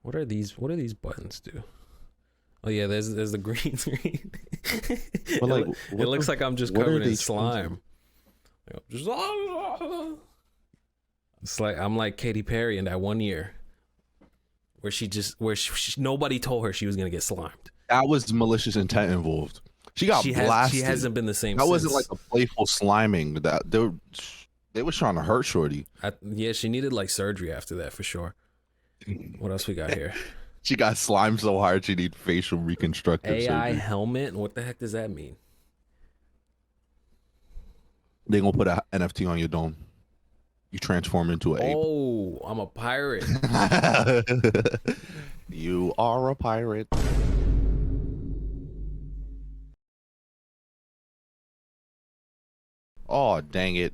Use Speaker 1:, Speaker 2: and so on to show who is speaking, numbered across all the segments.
Speaker 1: What are these? What do these buttons do? Oh yeah, there's the green screen.
Speaker 2: But like,
Speaker 1: it looks like I'm just covered in slime. Just, it's like I'm like Katy Perry in that one year where she nobody told her she was gonna get slimed.
Speaker 2: That was malicious intent involved. She got blasted.
Speaker 1: She hasn't been the same.
Speaker 2: That
Speaker 1: since.
Speaker 2: wasn't like a playful sliming. That they was trying to hurt Shorty.
Speaker 1: Yeah, she needed like surgery after that for sure. What else we got here?
Speaker 2: She got slimed so hard she need facial reconstructive
Speaker 1: AI
Speaker 2: surgery.
Speaker 1: helmet. What the heck does that mean?
Speaker 2: They gonna put an NFT on your dome. You transform into an ape.
Speaker 1: Oh, I'm a pirate.
Speaker 2: You are a pirate. Oh, dang it.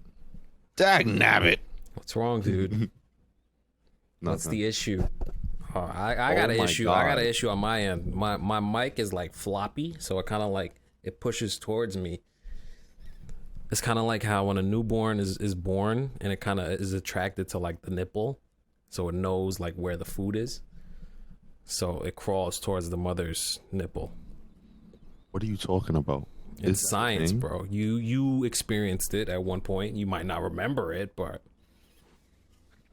Speaker 2: Dag nabbit.
Speaker 1: What's wrong, dude? What's the issue? Oh, I got an issue.
Speaker 2: God.
Speaker 1: I got an issue on my end. My mic is like floppy, so it kind of like it pushes towards me. It's kind of like how when a newborn is born and it kind of is attracted to like the nipple, so it knows like where the food is. So it crawls towards the mother's nipple.
Speaker 2: What are you talking about?
Speaker 1: It's science, bro. You experienced it at one point. You might not remember it, but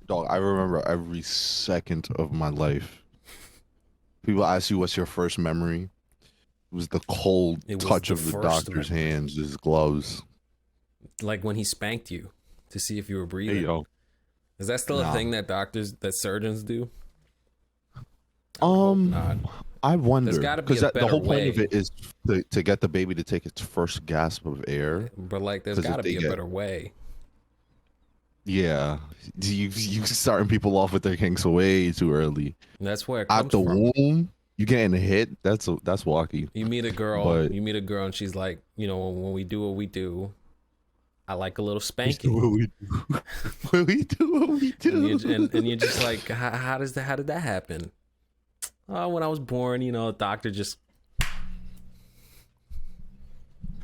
Speaker 2: dog, I remember every second of my life. People ask you what's your first memory. It was the cold touch of the doctor's hands, his gloves.
Speaker 1: Like when he spanked you to see if you were breathing.
Speaker 2: Hey, yo.
Speaker 1: Is that still a thing that surgeons do?
Speaker 2: I wonder.
Speaker 1: There's gotta be a better
Speaker 2: the whole
Speaker 1: way.
Speaker 2: point of it is to get the baby to take its first gasp of air.
Speaker 1: But like, there's gotta be a better way.
Speaker 2: Yeah, you starting people off with their kinks way too early.
Speaker 1: That's where it comes
Speaker 2: at the
Speaker 1: from.
Speaker 2: womb. You getting hit? That's wacky.
Speaker 1: You meet a girl. And she's like, you know, when we do what we do, I like a little spanking.
Speaker 2: What we do. When we do what we do.
Speaker 1: And you're just like, how did that happen? Oh, when I was born, you know, the doctor just.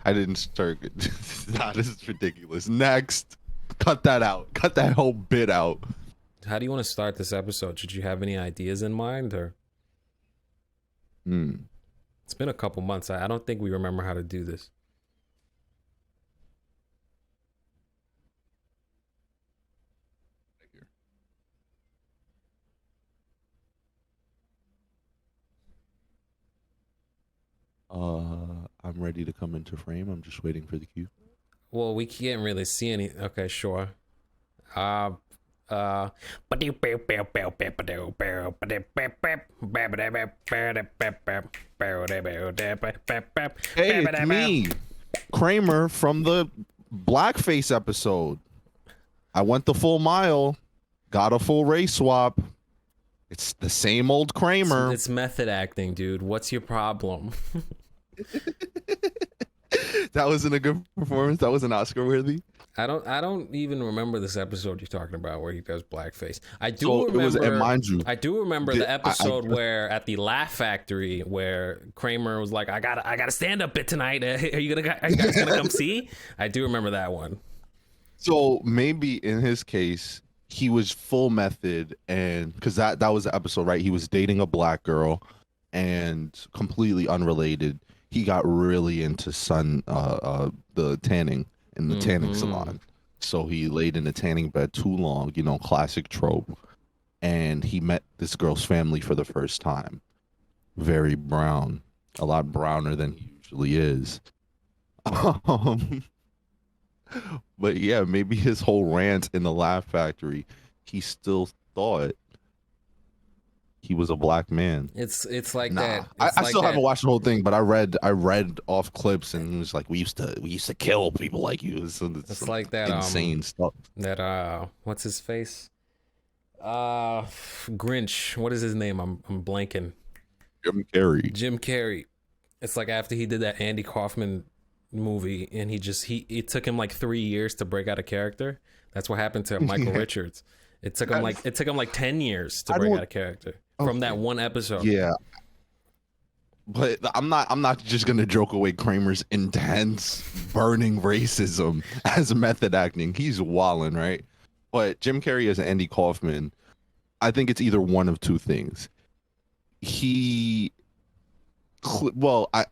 Speaker 2: I didn't start it. Nah, this is ridiculous. Next. Cut that out. Cut that whole bit out.
Speaker 1: How do you want to start this episode? Should you have any ideas in mind, or? It's been a couple months. I don't think we remember how to do this.
Speaker 2: I'm ready to come into frame. I'm just waiting for the cue.
Speaker 1: Well, we can't really see any. Okay, sure. Hey,
Speaker 2: it's me, Kramer from the blackface episode. I went the full mile, got a full race swap. It's the same old Kramer.
Speaker 1: It's method acting, dude. What's your problem?
Speaker 2: That wasn't a good performance. That wasn't Oscar worthy.
Speaker 1: I don't even remember this episode you're talking about where he does blackface. I do remember.
Speaker 2: And mind you,
Speaker 1: I do remember the episode where at the Laugh Factory where Kramer was like, "I got a stand up bit tonight. Are you guys gonna come see?" I do remember that one.
Speaker 2: So maybe in his case, he was full method, and because that was the episode, right? He was dating a black girl, and completely unrelated, he got really into the tanning in the tanning salon. So he laid in the tanning bed too long, you know, classic trope. And he met this girl's family for the first time. Very brown, a lot browner than he usually is. But yeah, maybe his whole rant in the Laugh Factory, he still thought he was a black man.
Speaker 1: It's like that.
Speaker 2: I still haven't watched the whole thing, but I read off clips, and it was like we used to kill people like you.
Speaker 1: It's like that
Speaker 2: insane stuff.
Speaker 1: That what's his face? Grinch. What is his name? I'm blanking.
Speaker 2: Jim Carrey.
Speaker 1: It's like after he did that Andy Kaufman movie, and it took him like 3 years to break out a character. That's what happened to Michael Richards. It took him like 10 years to break out a character from that one episode.
Speaker 2: Yeah. But I'm not just gonna joke away Kramer's intense burning racism as method acting. He's wilding, right? But Jim Carrey as Andy Kaufman, I think it's either one of two things. he well, I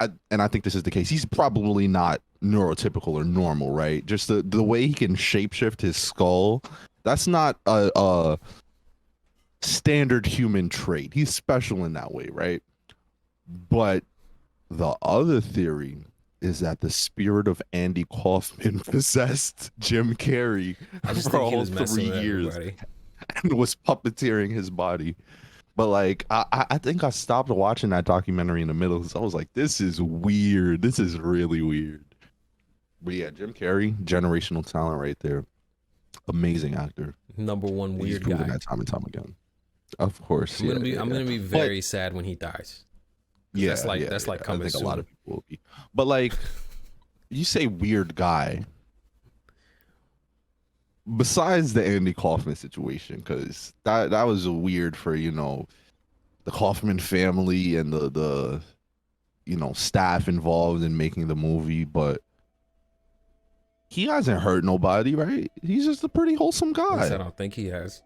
Speaker 2: think this is the case. He's probably not neurotypical or normal, right? Just the way he can shapeshift his skull, that's not a standard human trait. He's special in that way, right? But the other theory is that the spirit of Andy Kaufman possessed Jim Carrey
Speaker 1: I just
Speaker 2: for
Speaker 1: think he
Speaker 2: all
Speaker 1: was messing
Speaker 2: 3
Speaker 1: with
Speaker 2: years
Speaker 1: everybody.
Speaker 2: and was puppeteering his body. But like, I think I stopped watching that documentary in the middle because I was like, this is weird. This is really weird. But yeah, Jim Carrey, generational talent right there. Amazing actor.
Speaker 1: Number one
Speaker 2: He's
Speaker 1: weird
Speaker 2: proven
Speaker 1: guy.
Speaker 2: that time and time again. Of course.
Speaker 1: I'm gonna be
Speaker 2: But-
Speaker 1: very sad when he dies.
Speaker 2: Yeah,
Speaker 1: That's like
Speaker 2: I
Speaker 1: coming
Speaker 2: think
Speaker 1: soon.
Speaker 2: a lot of people will be. But like, you say weird guy. Besides the Andy Kaufman situation, because that was weird for the Kaufman family and the staff involved in making the movie, but he hasn't hurt nobody, right? He's just a pretty wholesome
Speaker 1: At least I
Speaker 2: guy.
Speaker 1: don't think he has.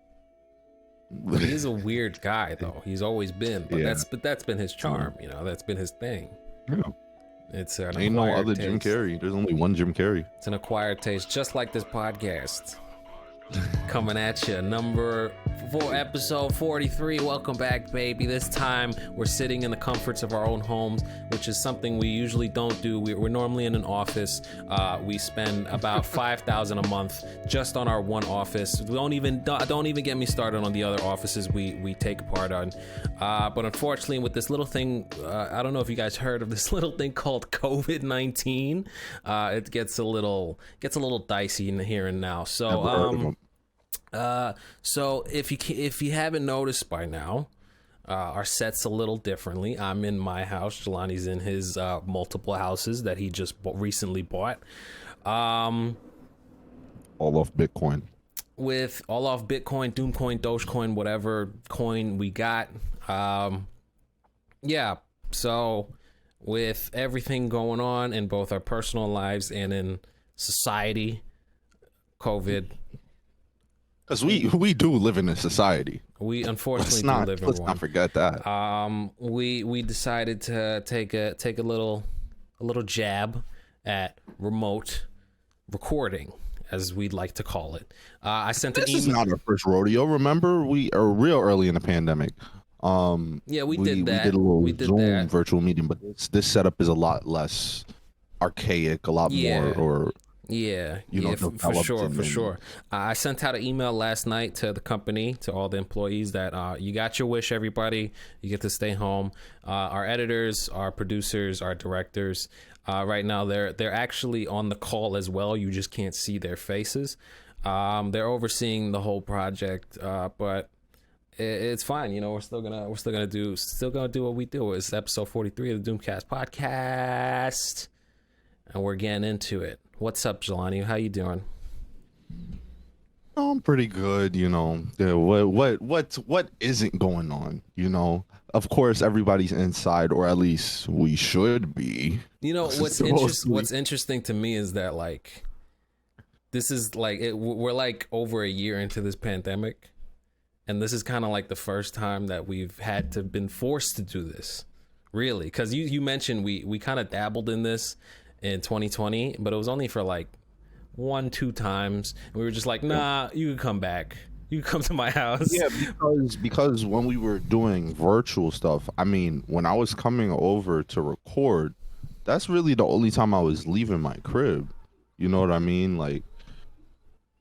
Speaker 1: He is a weird guy, though. He's always been, but
Speaker 2: Yeah.
Speaker 1: that's been his charm. That's been his thing.
Speaker 2: Yeah.
Speaker 1: It's an
Speaker 2: Ain't no
Speaker 1: acquired
Speaker 2: other Jim
Speaker 1: taste.
Speaker 2: Carrey. There's only one Jim Carrey.
Speaker 1: It's an acquired taste, just like this podcast. Coming at you, episode 43. Welcome back, baby. This time we're sitting in the comforts of our own homes, which is something we usually don't do. We're normally in an office. We spend about $5,000 a month just on our one office. Don't even get me started on the other offices we take part on. But unfortunately, with this little thing, I don't know if you guys heard of this little thing called COVID-19. It gets a little dicey in the here and now. So
Speaker 2: Never heard of him.
Speaker 1: so if you haven't noticed by now, our set's a little differently. I'm in my house. Jelani's in his multiple houses that he just recently bought.
Speaker 2: All off Bitcoin.
Speaker 1: With all off Bitcoin, Doomcoin, Dogecoin, whatever coin we got. Yeah. So with everything going on in both our personal lives and in society, COVID.
Speaker 2: Because we do live in a society.
Speaker 1: We unfortunately
Speaker 2: Let's
Speaker 1: do live in one.
Speaker 2: not forget that.
Speaker 1: We decided to take a little jab at remote recording, as we'd like to call it. I sent an
Speaker 2: This is
Speaker 1: email.
Speaker 2: not our first rodeo. Remember, we are real early in the pandemic.
Speaker 1: Yeah, we did that.
Speaker 2: We did a little
Speaker 1: We did
Speaker 2: Zoom
Speaker 1: that.
Speaker 2: virtual meeting, but this setup is a lot less archaic, a lot
Speaker 1: Yeah.
Speaker 2: more, or
Speaker 1: Yeah,
Speaker 2: You know,
Speaker 1: for
Speaker 2: developed
Speaker 1: sure,
Speaker 2: and
Speaker 1: for
Speaker 2: then-
Speaker 1: sure. I sent out an email last night to the company, to all the employees, that you got your wish, everybody. You get to stay home. Our editors, our producers, our directors, right now they're actually on the call as well. You just can't see their faces. They're overseeing the whole project, but it's fine. We're still gonna do what we do. It's episode 43 of the Doomcast podcast, and we're getting into it. What's up, Jelani? How you doing?
Speaker 2: I'm pretty good. Yeah, what isn't going on? Of course, everybody's inside, or at least we should be.
Speaker 1: What's interesting to me is that this is we're over a year into this pandemic, and this is kind of like the first time that we've been forced to do this, really. Because you mentioned we kind of dabbled in this in 2020, but it was only for 1-2 times, and we were just like, nah, you can come back, you can come to my house.
Speaker 2: Yeah, because when we were doing virtual stuff, when I was coming over to record, that's really the only time I was leaving my crib. You know what I mean?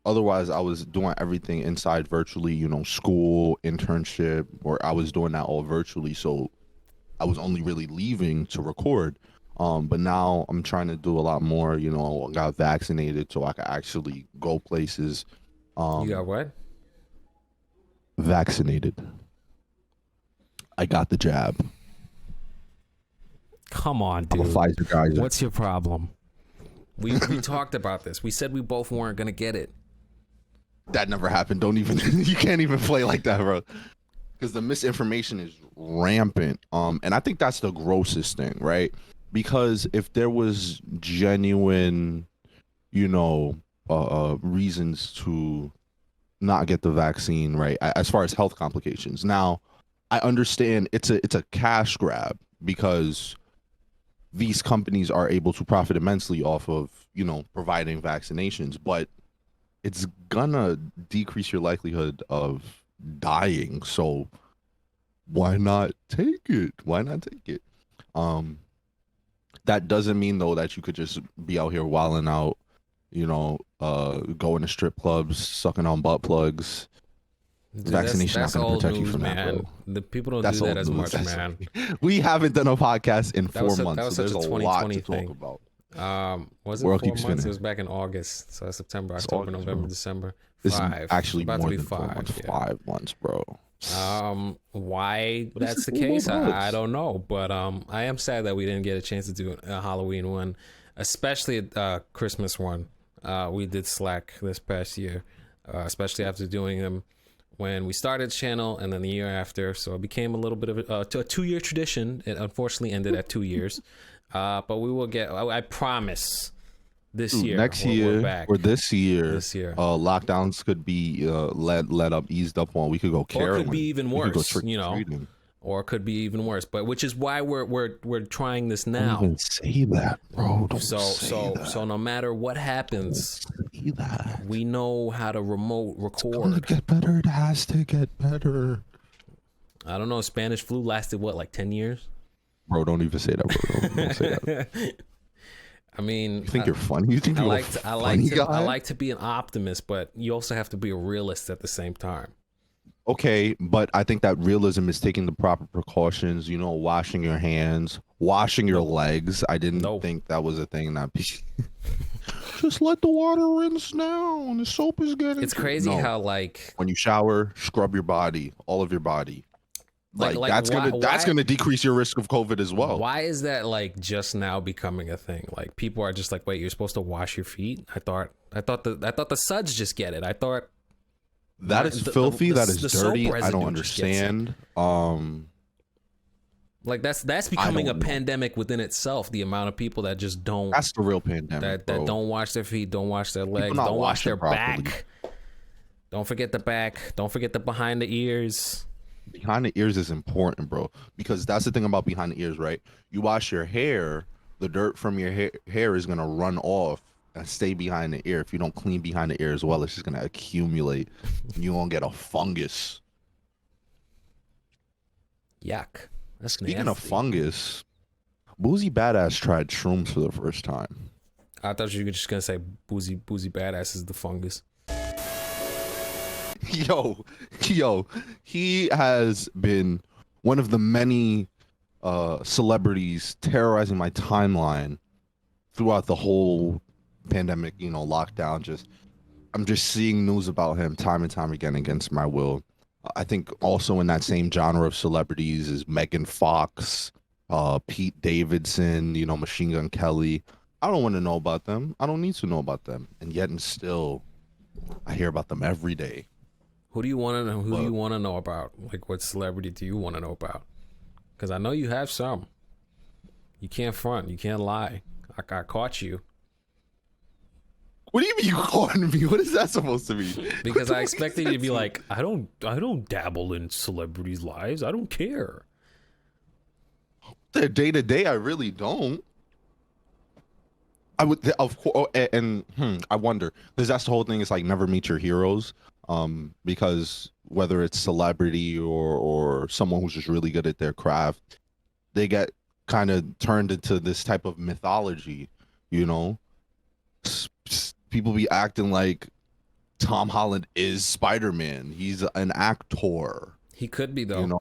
Speaker 2: Otherwise I was doing everything inside virtually, school, internship, or I was doing that all virtually, so I was only really leaving to record. But now I'm trying to do a lot more. I got vaccinated so I can actually go places.
Speaker 1: You got what?
Speaker 2: Vaccinated. I got the jab.
Speaker 1: Come on,
Speaker 2: I'm a
Speaker 1: dude.
Speaker 2: Pfizer guy.
Speaker 1: What's your problem? We talked about this. We said we both weren't gonna get it.
Speaker 2: That never happened. Don't even you can't even play like that, bro. Because the misinformation is rampant. And I think that's the grossest thing, right? Because if there was genuine, reasons to not get the vaccine, right? As far as health complications. Now, I understand it's a cash grab because these companies are able to profit immensely off of, providing vaccinations, but it's gonna decrease your likelihood of dying. So why not take it? Why not take it? That doesn't mean though that you could just be out here wilding out, going to strip clubs, sucking on butt plugs.
Speaker 1: Dude,
Speaker 2: Vaccination not going to protect you from
Speaker 1: man.
Speaker 2: that, bro.
Speaker 1: The people don't
Speaker 2: That's
Speaker 1: do that
Speaker 2: old
Speaker 1: as
Speaker 2: news.
Speaker 1: much, man.
Speaker 2: We haven't done a podcast in 4
Speaker 1: was
Speaker 2: months, so
Speaker 1: such
Speaker 2: there's
Speaker 1: a
Speaker 2: a lot
Speaker 1: 2020
Speaker 2: to talk
Speaker 1: thing.
Speaker 2: about.
Speaker 1: Was it
Speaker 2: World
Speaker 1: 4
Speaker 2: keeps
Speaker 1: months?
Speaker 2: spinning.
Speaker 1: It was back in August. So September,
Speaker 2: It's
Speaker 1: October,
Speaker 2: August,
Speaker 1: November,
Speaker 2: bro.
Speaker 1: December.
Speaker 2: It's
Speaker 1: 5.
Speaker 2: actually
Speaker 1: About
Speaker 2: more
Speaker 1: to be
Speaker 2: than 4
Speaker 1: 5.
Speaker 2: months.
Speaker 1: Yeah.
Speaker 2: 5 months, bro.
Speaker 1: Why that's the
Speaker 2: This is
Speaker 1: case,
Speaker 2: a little
Speaker 1: I
Speaker 2: nuts.
Speaker 1: don't know. But I am sad that we didn't get a chance to do a Halloween one, especially a Christmas one. We did slack this past year, especially after doing them when we started the channel and then the year after. So it became a little bit of a 2-year tradition. It unfortunately ended at 2 years. But we will get, I promise, this year.
Speaker 2: Next
Speaker 1: we're
Speaker 2: year
Speaker 1: back.
Speaker 2: or this year,
Speaker 1: Lockdowns
Speaker 2: could be let up, eased up on. We could go
Speaker 1: or
Speaker 2: caroling.
Speaker 1: it could be even
Speaker 2: We could go
Speaker 1: worse,
Speaker 2: trick-or-treating.
Speaker 1: or it could be even worse. But which is why we're trying this
Speaker 2: Don't
Speaker 1: now.
Speaker 2: even say that, bro. Don't
Speaker 1: So
Speaker 2: say that.
Speaker 1: so no matter what happens,
Speaker 2: Say that.
Speaker 1: we know how to remote
Speaker 2: It's gonna
Speaker 1: record.
Speaker 2: get better. It has to get better.
Speaker 1: I don't know. Spanish flu lasted what, like 10 years?
Speaker 2: Bro, don't even say that, bro. Don't say that.
Speaker 1: I mean,
Speaker 2: You think you're funny? You think you're a funny guy?
Speaker 1: I like to be an optimist, but you also have to be a realist at the same time.
Speaker 2: Okay, but I think that realism is taking the proper precautions, washing your hands, washing your legs. I didn't think that was a thing that just let the water rinse down. The soap is getting
Speaker 1: It's crazy how like
Speaker 2: when you shower, scrub your body, all of your body. Like that's
Speaker 1: why,
Speaker 2: gonna decrease your risk of COVID as well.
Speaker 1: Why is that like just now becoming a thing? Like people are just like, wait, you're supposed to wash your feet? I thought the suds just get it. I thought
Speaker 2: that is filthy. That is dirty. I don't understand.
Speaker 1: Like that's becoming a
Speaker 2: know.
Speaker 1: pandemic within itself. The amount of people that just don't
Speaker 2: That's the real pandemic.
Speaker 1: that don't wash their feet, don't wash their legs,
Speaker 2: not
Speaker 1: don't wash their
Speaker 2: washing properly.
Speaker 1: back. Don't forget the back. Don't forget the behind the ears.
Speaker 2: Behind the ears is important, bro, because that's the thing about behind the ears, right? You wash your hair, the dirt from your hair is gonna run off and stay behind the ear. If you don't clean behind the ear as well, it's just gonna accumulate. You're gonna get a fungus.
Speaker 1: Yuck. That's
Speaker 2: Speaking
Speaker 1: nasty.
Speaker 2: of fungus, Boozy Badass tried shrooms for the first time.
Speaker 1: I thought you were just gonna say boozy badass is the fungus.
Speaker 2: Yo, he has been one of the many celebrities terrorizing my timeline throughout the whole pandemic, lockdown. I'm just seeing news about him time and time again against my will. I think also in that same genre of celebrities is Megan Fox, Pete Davidson, Machine Gun Kelly. I don't want to know about them. I don't need to know about them. And yet and still, I hear about them every day.
Speaker 1: Who do you want to know? Who do you want to know about? Like, what celebrity do you want to know about? Because I know you have some. You can't front. You can't lie. I caught you.
Speaker 2: What do you mean you caught me? What is that supposed to mean?
Speaker 1: Because I expected you to be like, I don't dabble in celebrities' lives. I don't care.
Speaker 2: Their day to day, I really don't. I would, of course, and I wonder, because that's the whole thing. It's like never meet your heroes. Because whether it's celebrity or someone who's just really good at their craft, they get kind of turned into this type of mythology, People be acting like Tom Holland is Spider-Man. He's an actor.
Speaker 1: He could be though.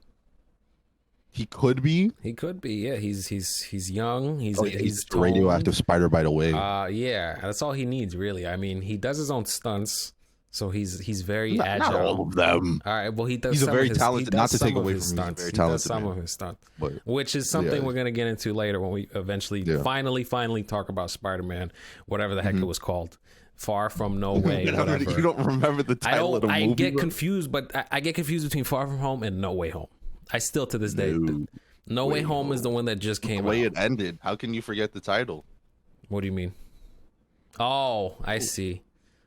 Speaker 2: He could be.
Speaker 1: He could be. Yeah, he's young. He's
Speaker 2: a radioactive spider, by the way.
Speaker 1: Yeah, that's all he needs, really. I mean, he does his own stunts, so he's very agile.
Speaker 2: Not all of them.
Speaker 1: All right, well, he does.
Speaker 2: He's a very talented. Not to take away from him, he's a very talented.
Speaker 1: He does some of his stunts, which is something we're gonna get into later when we eventually finally talk about Spider-Man, whatever the heck it was called. Far From No Way. Whatever.
Speaker 2: You don't remember the title of the movie?
Speaker 1: I get confused, but I get confused between Far From Home and No Way Home. I still to this day. No Way Home is the one that just came out.
Speaker 2: The way it ended. How can you forget the title?
Speaker 1: What do you mean? Oh, I see.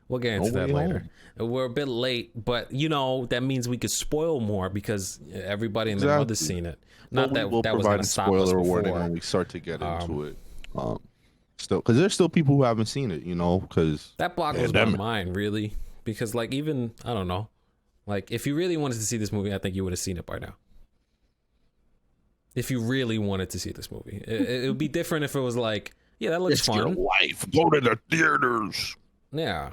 Speaker 1: We'll get into that later. We're a bit late, but you know that means we could spoil more because everybody and their mother's seen it. Not that
Speaker 2: we'll
Speaker 1: that was going to stop us
Speaker 2: spoiler warning
Speaker 1: before.
Speaker 2: when we start to get into it. Still, because there's still people who haven't seen it, you know, because
Speaker 1: that boggles my mind, really. Because, like, even, I don't know, like, if you really wanted to see this movie, I think you would have seen it by now. If you really wanted to see this movie, it would be different if it was like, yeah, that looks fun.
Speaker 2: Your wife, go to the theaters.
Speaker 1: Yeah,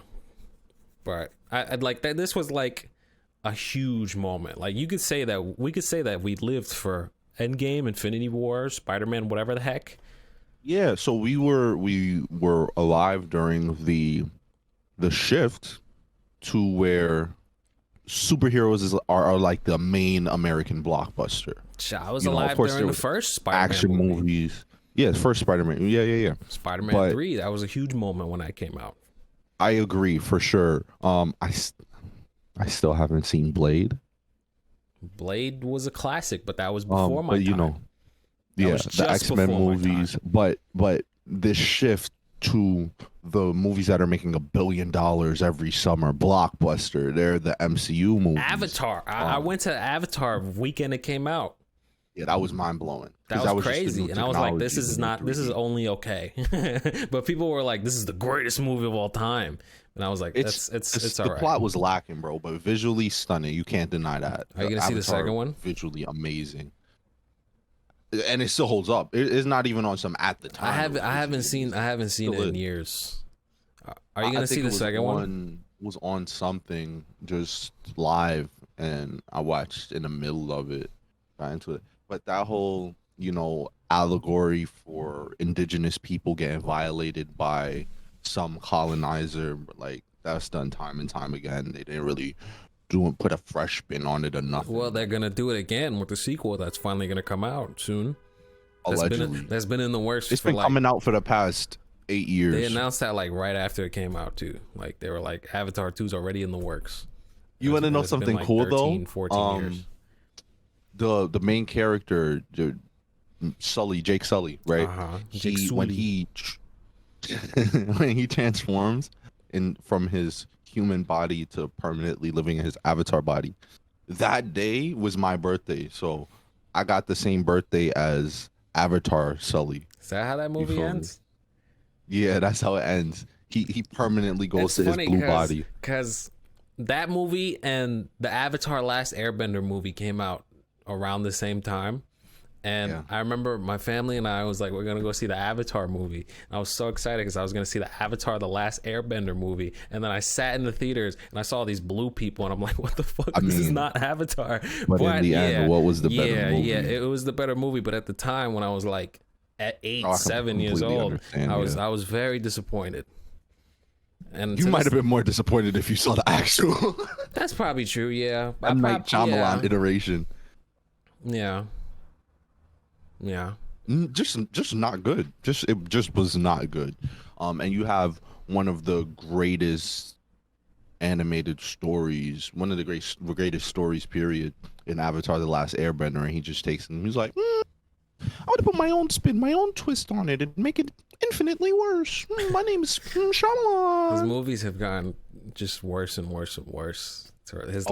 Speaker 1: but I'd like that. This was like a huge moment. Like, you could say that we we lived for Endgame, Infinity War, Spider-Man, whatever the heck.
Speaker 2: Yeah, so we were alive during the shift to where superheroes are like the main American blockbuster.
Speaker 1: I was alive during the first Spider-Man
Speaker 2: action movies. Yeah, the first Spider-Man. Yeah.
Speaker 1: Spider-Man 3, that was a huge moment when that came out.
Speaker 2: I agree for sure. I still haven't seen Blade.
Speaker 1: Blade was a classic, but that was before my time.
Speaker 2: You know, yeah, the X-Men movies, but this shift to the movies that are making $1 billion every summer, blockbuster, they're the MCU movies.
Speaker 1: Avatar. I went to Avatar weekend it came out.
Speaker 2: Yeah, that was mind blowing.
Speaker 1: That was crazy, and I was like, "This is not. This is only okay." But people were like, "This is the greatest movie of all time," and I was like, "It's all right."
Speaker 2: The plot was lacking, bro, but visually stunning. You can't deny that.
Speaker 1: Are you gonna see the second one?
Speaker 2: Visually amazing, and it still holds up. It's not even on some at the time.
Speaker 1: I haven't seen it in years. Are you gonna see the second one?
Speaker 2: Was on something just live, and I watched in the middle of it. Got into it. But that whole, you know, allegory for indigenous people getting violated by some colonizer, like, that's done time and time again. They didn't really put a fresh spin on it or nothing.
Speaker 1: Well, they're gonna do it again with the sequel that's finally gonna come out soon.
Speaker 2: Allegedly.
Speaker 1: That's been in the works.
Speaker 2: It's been coming out for the past 8 years.
Speaker 1: They announced that like right after it came out too. Like they were like, Avatar 2's already in the works.
Speaker 2: You want to know something cool
Speaker 1: 13, 14 years.
Speaker 2: The main character, Jake Sully, right? When he transforms from his human body to permanently living in his avatar body, that day was my birthday, so I got the same birthday as Avatar Sully.
Speaker 1: Is that how that movie ends?
Speaker 2: Yeah, that's how it ends. He permanently goes to his blue body.
Speaker 1: Because that movie and the Avatar Last Airbender movie came out around the same time, and I remember my family and I was like, we're gonna go see the Avatar movie, and I was so excited because I was gonna see the Avatar The Last Airbender movie, and then I sat in the theaters and I saw these blue people and I'm like, what the fuck, this is not Avatar.
Speaker 2: But in the end, what was the better movie?
Speaker 1: It was the better movie, but at the time when I was like at 7 years old, I was very disappointed. And
Speaker 2: you might have been more disappointed if you saw the actual
Speaker 1: that's probably true.
Speaker 2: M. Night Shyamalan iteration.
Speaker 1: Yeah.
Speaker 2: Just not good. It just was not good. And you have one of the greatest animated stories, one of the greatest stories, period, in Avatar: The Last Airbender, and he just takes it and he's like, I want to put my own spin, my own twist on it, and make it infinitely worse. My name is Shyamalan.
Speaker 1: His movies have gotten just worse and worse and worse. His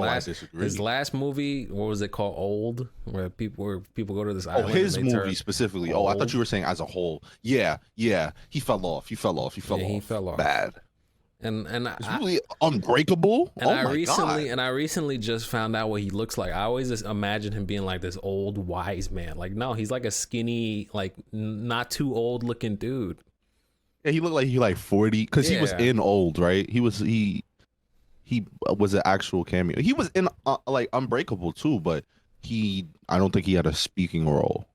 Speaker 1: last movie, what was it called? Old, where people go to this island.
Speaker 2: Oh, his movie specifically. Old. I thought you were saying as a whole. Yeah. He fell off. He fell off bad.
Speaker 1: And
Speaker 2: it's really Unbreakable.
Speaker 1: And I recently just found out what he looks like. I always just imagine him being like this old wise man. Like, no, he's like a skinny, like not too old looking dude.
Speaker 2: Yeah, he looked like he like 40 because he was in Old, right? He was an actual cameo. He was in like Unbreakable too, but I don't think he had a speaking role.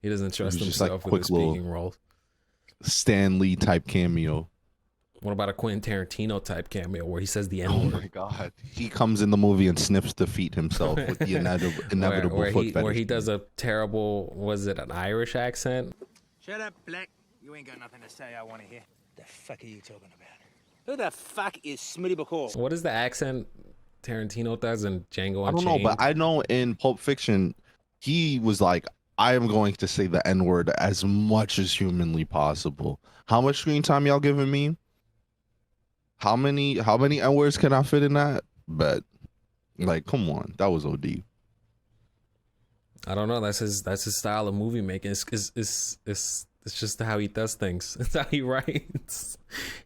Speaker 1: He doesn't trust himself with a speaking role.
Speaker 2: Stan Lee type cameo.
Speaker 1: What about a Quentin Tarantino type cameo where he says the N-word?
Speaker 2: Oh my god, he comes in the movie and sniffs the feet himself with the inevitable foot fetish.
Speaker 1: Where he does a terrible, was it an Irish accent?
Speaker 3: Shut up, Black. You ain't got nothing to say I want to hear. The fuck are you talking about? Who the fuck is Smitty McCall?
Speaker 1: What is the accent Tarantino does in Django Unchained?
Speaker 2: I don't know, but I know in Pulp Fiction, he was like, I am going to say the N-word as much as humanly possible. How much screen time y'all giving me? How many N words can I fit in that? But like, come on, that was OD.
Speaker 1: I don't know. That's his style of movie making. It's just how he does things. It's how he writes.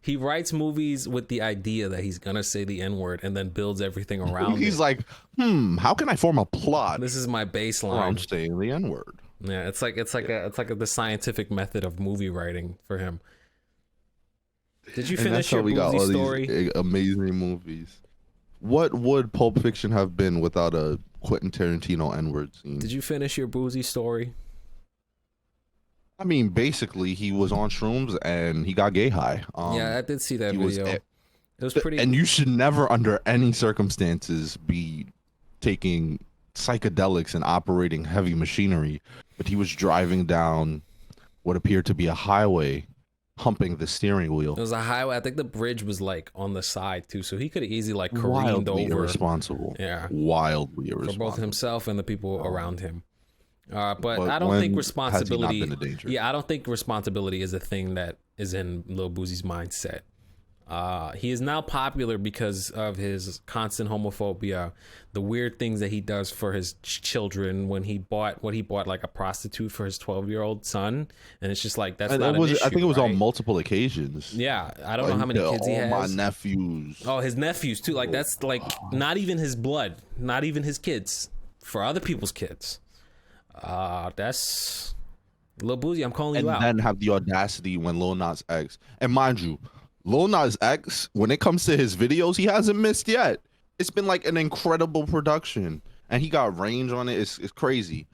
Speaker 1: He writes movies with the idea that he's gonna say the N-word and then builds everything around
Speaker 2: He's
Speaker 1: it.
Speaker 2: like, how can I form a plot
Speaker 1: This is my
Speaker 2: around
Speaker 1: baseline.
Speaker 2: saying the N-word?
Speaker 1: Yeah, it's like the scientific method of movie writing for him. Did you
Speaker 2: And that's
Speaker 1: finish
Speaker 2: how
Speaker 1: your
Speaker 2: we got
Speaker 1: Boozy
Speaker 2: all
Speaker 1: story?
Speaker 2: these amazing movies. What would Pulp Fiction have been without a Quentin Tarantino N-word scene?
Speaker 1: Did you finish your Boozy story?
Speaker 2: I mean, basically, he was on shrooms and he got gay high.
Speaker 1: Yeah, I did see that
Speaker 2: he
Speaker 1: video.
Speaker 2: was,
Speaker 1: It was pretty.
Speaker 2: and you should never, under any circumstances, be taking psychedelics and operating heavy machinery. But he was driving down what appeared to be a highway, humping the steering wheel.
Speaker 1: It was a highway. I think the bridge was like on the side too, so he could have easily like careened
Speaker 2: Wildly
Speaker 1: over.
Speaker 2: irresponsible.
Speaker 1: Yeah,
Speaker 2: Wildly irresponsible.
Speaker 1: for both himself and the people around him. But I don't
Speaker 2: when
Speaker 1: think
Speaker 2: has he
Speaker 1: responsibility.
Speaker 2: not been a danger?
Speaker 1: Yeah, I don't think responsibility is a thing that is in Lil Boozy's mindset. He is now popular because of his constant homophobia, the weird things that he does for his children. When he bought like a prostitute for his 12-year-old son, and it's just like that's
Speaker 2: And
Speaker 1: not
Speaker 2: it was,
Speaker 1: an issue,
Speaker 2: I think it was
Speaker 1: right?
Speaker 2: on multiple occasions.
Speaker 1: Yeah, I don't know how many kids he
Speaker 2: all
Speaker 1: has.
Speaker 2: my nephews.
Speaker 1: Oh, his nephews too. Like that's like not even his blood, not even his kids, for other people's kids. That's Lil Boozy. I'm calling
Speaker 2: And
Speaker 1: you out.
Speaker 2: then have the audacity when Lil Nas X, and mind you, Lil Nas X, when it comes to his videos, he hasn't missed yet. It's been like an incredible production, and he got range on it. It's crazy.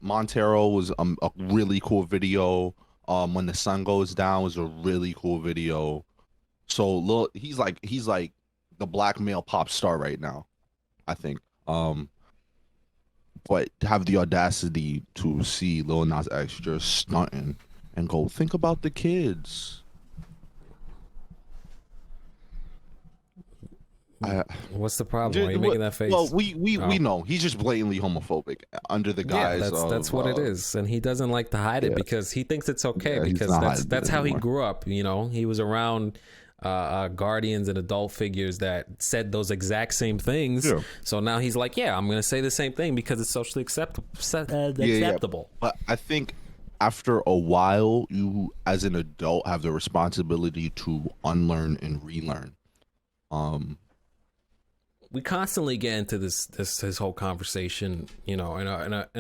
Speaker 2: Montero was a really cool video. When the sun goes down was a really cool video. So Lil, he's like the black male pop star right now, I think. But have the audacity to see Lil Nas X just stunting and go, think about the kids.
Speaker 1: What's the problem? Why are you making that face?
Speaker 2: Well, we know he's just blatantly homophobic under the guise of
Speaker 1: that's what it is, and he doesn't like to hide it because he thinks it's okay
Speaker 2: Yeah, he's
Speaker 1: because
Speaker 2: not
Speaker 1: that's
Speaker 2: hiding
Speaker 1: that's
Speaker 2: it
Speaker 1: how he
Speaker 2: anymore.
Speaker 1: grew up. You know, he was around guardians and adult figures that said those exact same things.
Speaker 2: Yeah.
Speaker 1: So now he's like, yeah, I'm gonna say the same thing because it's socially acceptable.
Speaker 2: But I think after a while, you as an adult have the responsibility to unlearn and relearn.
Speaker 1: We constantly get into this whole conversation, you know, in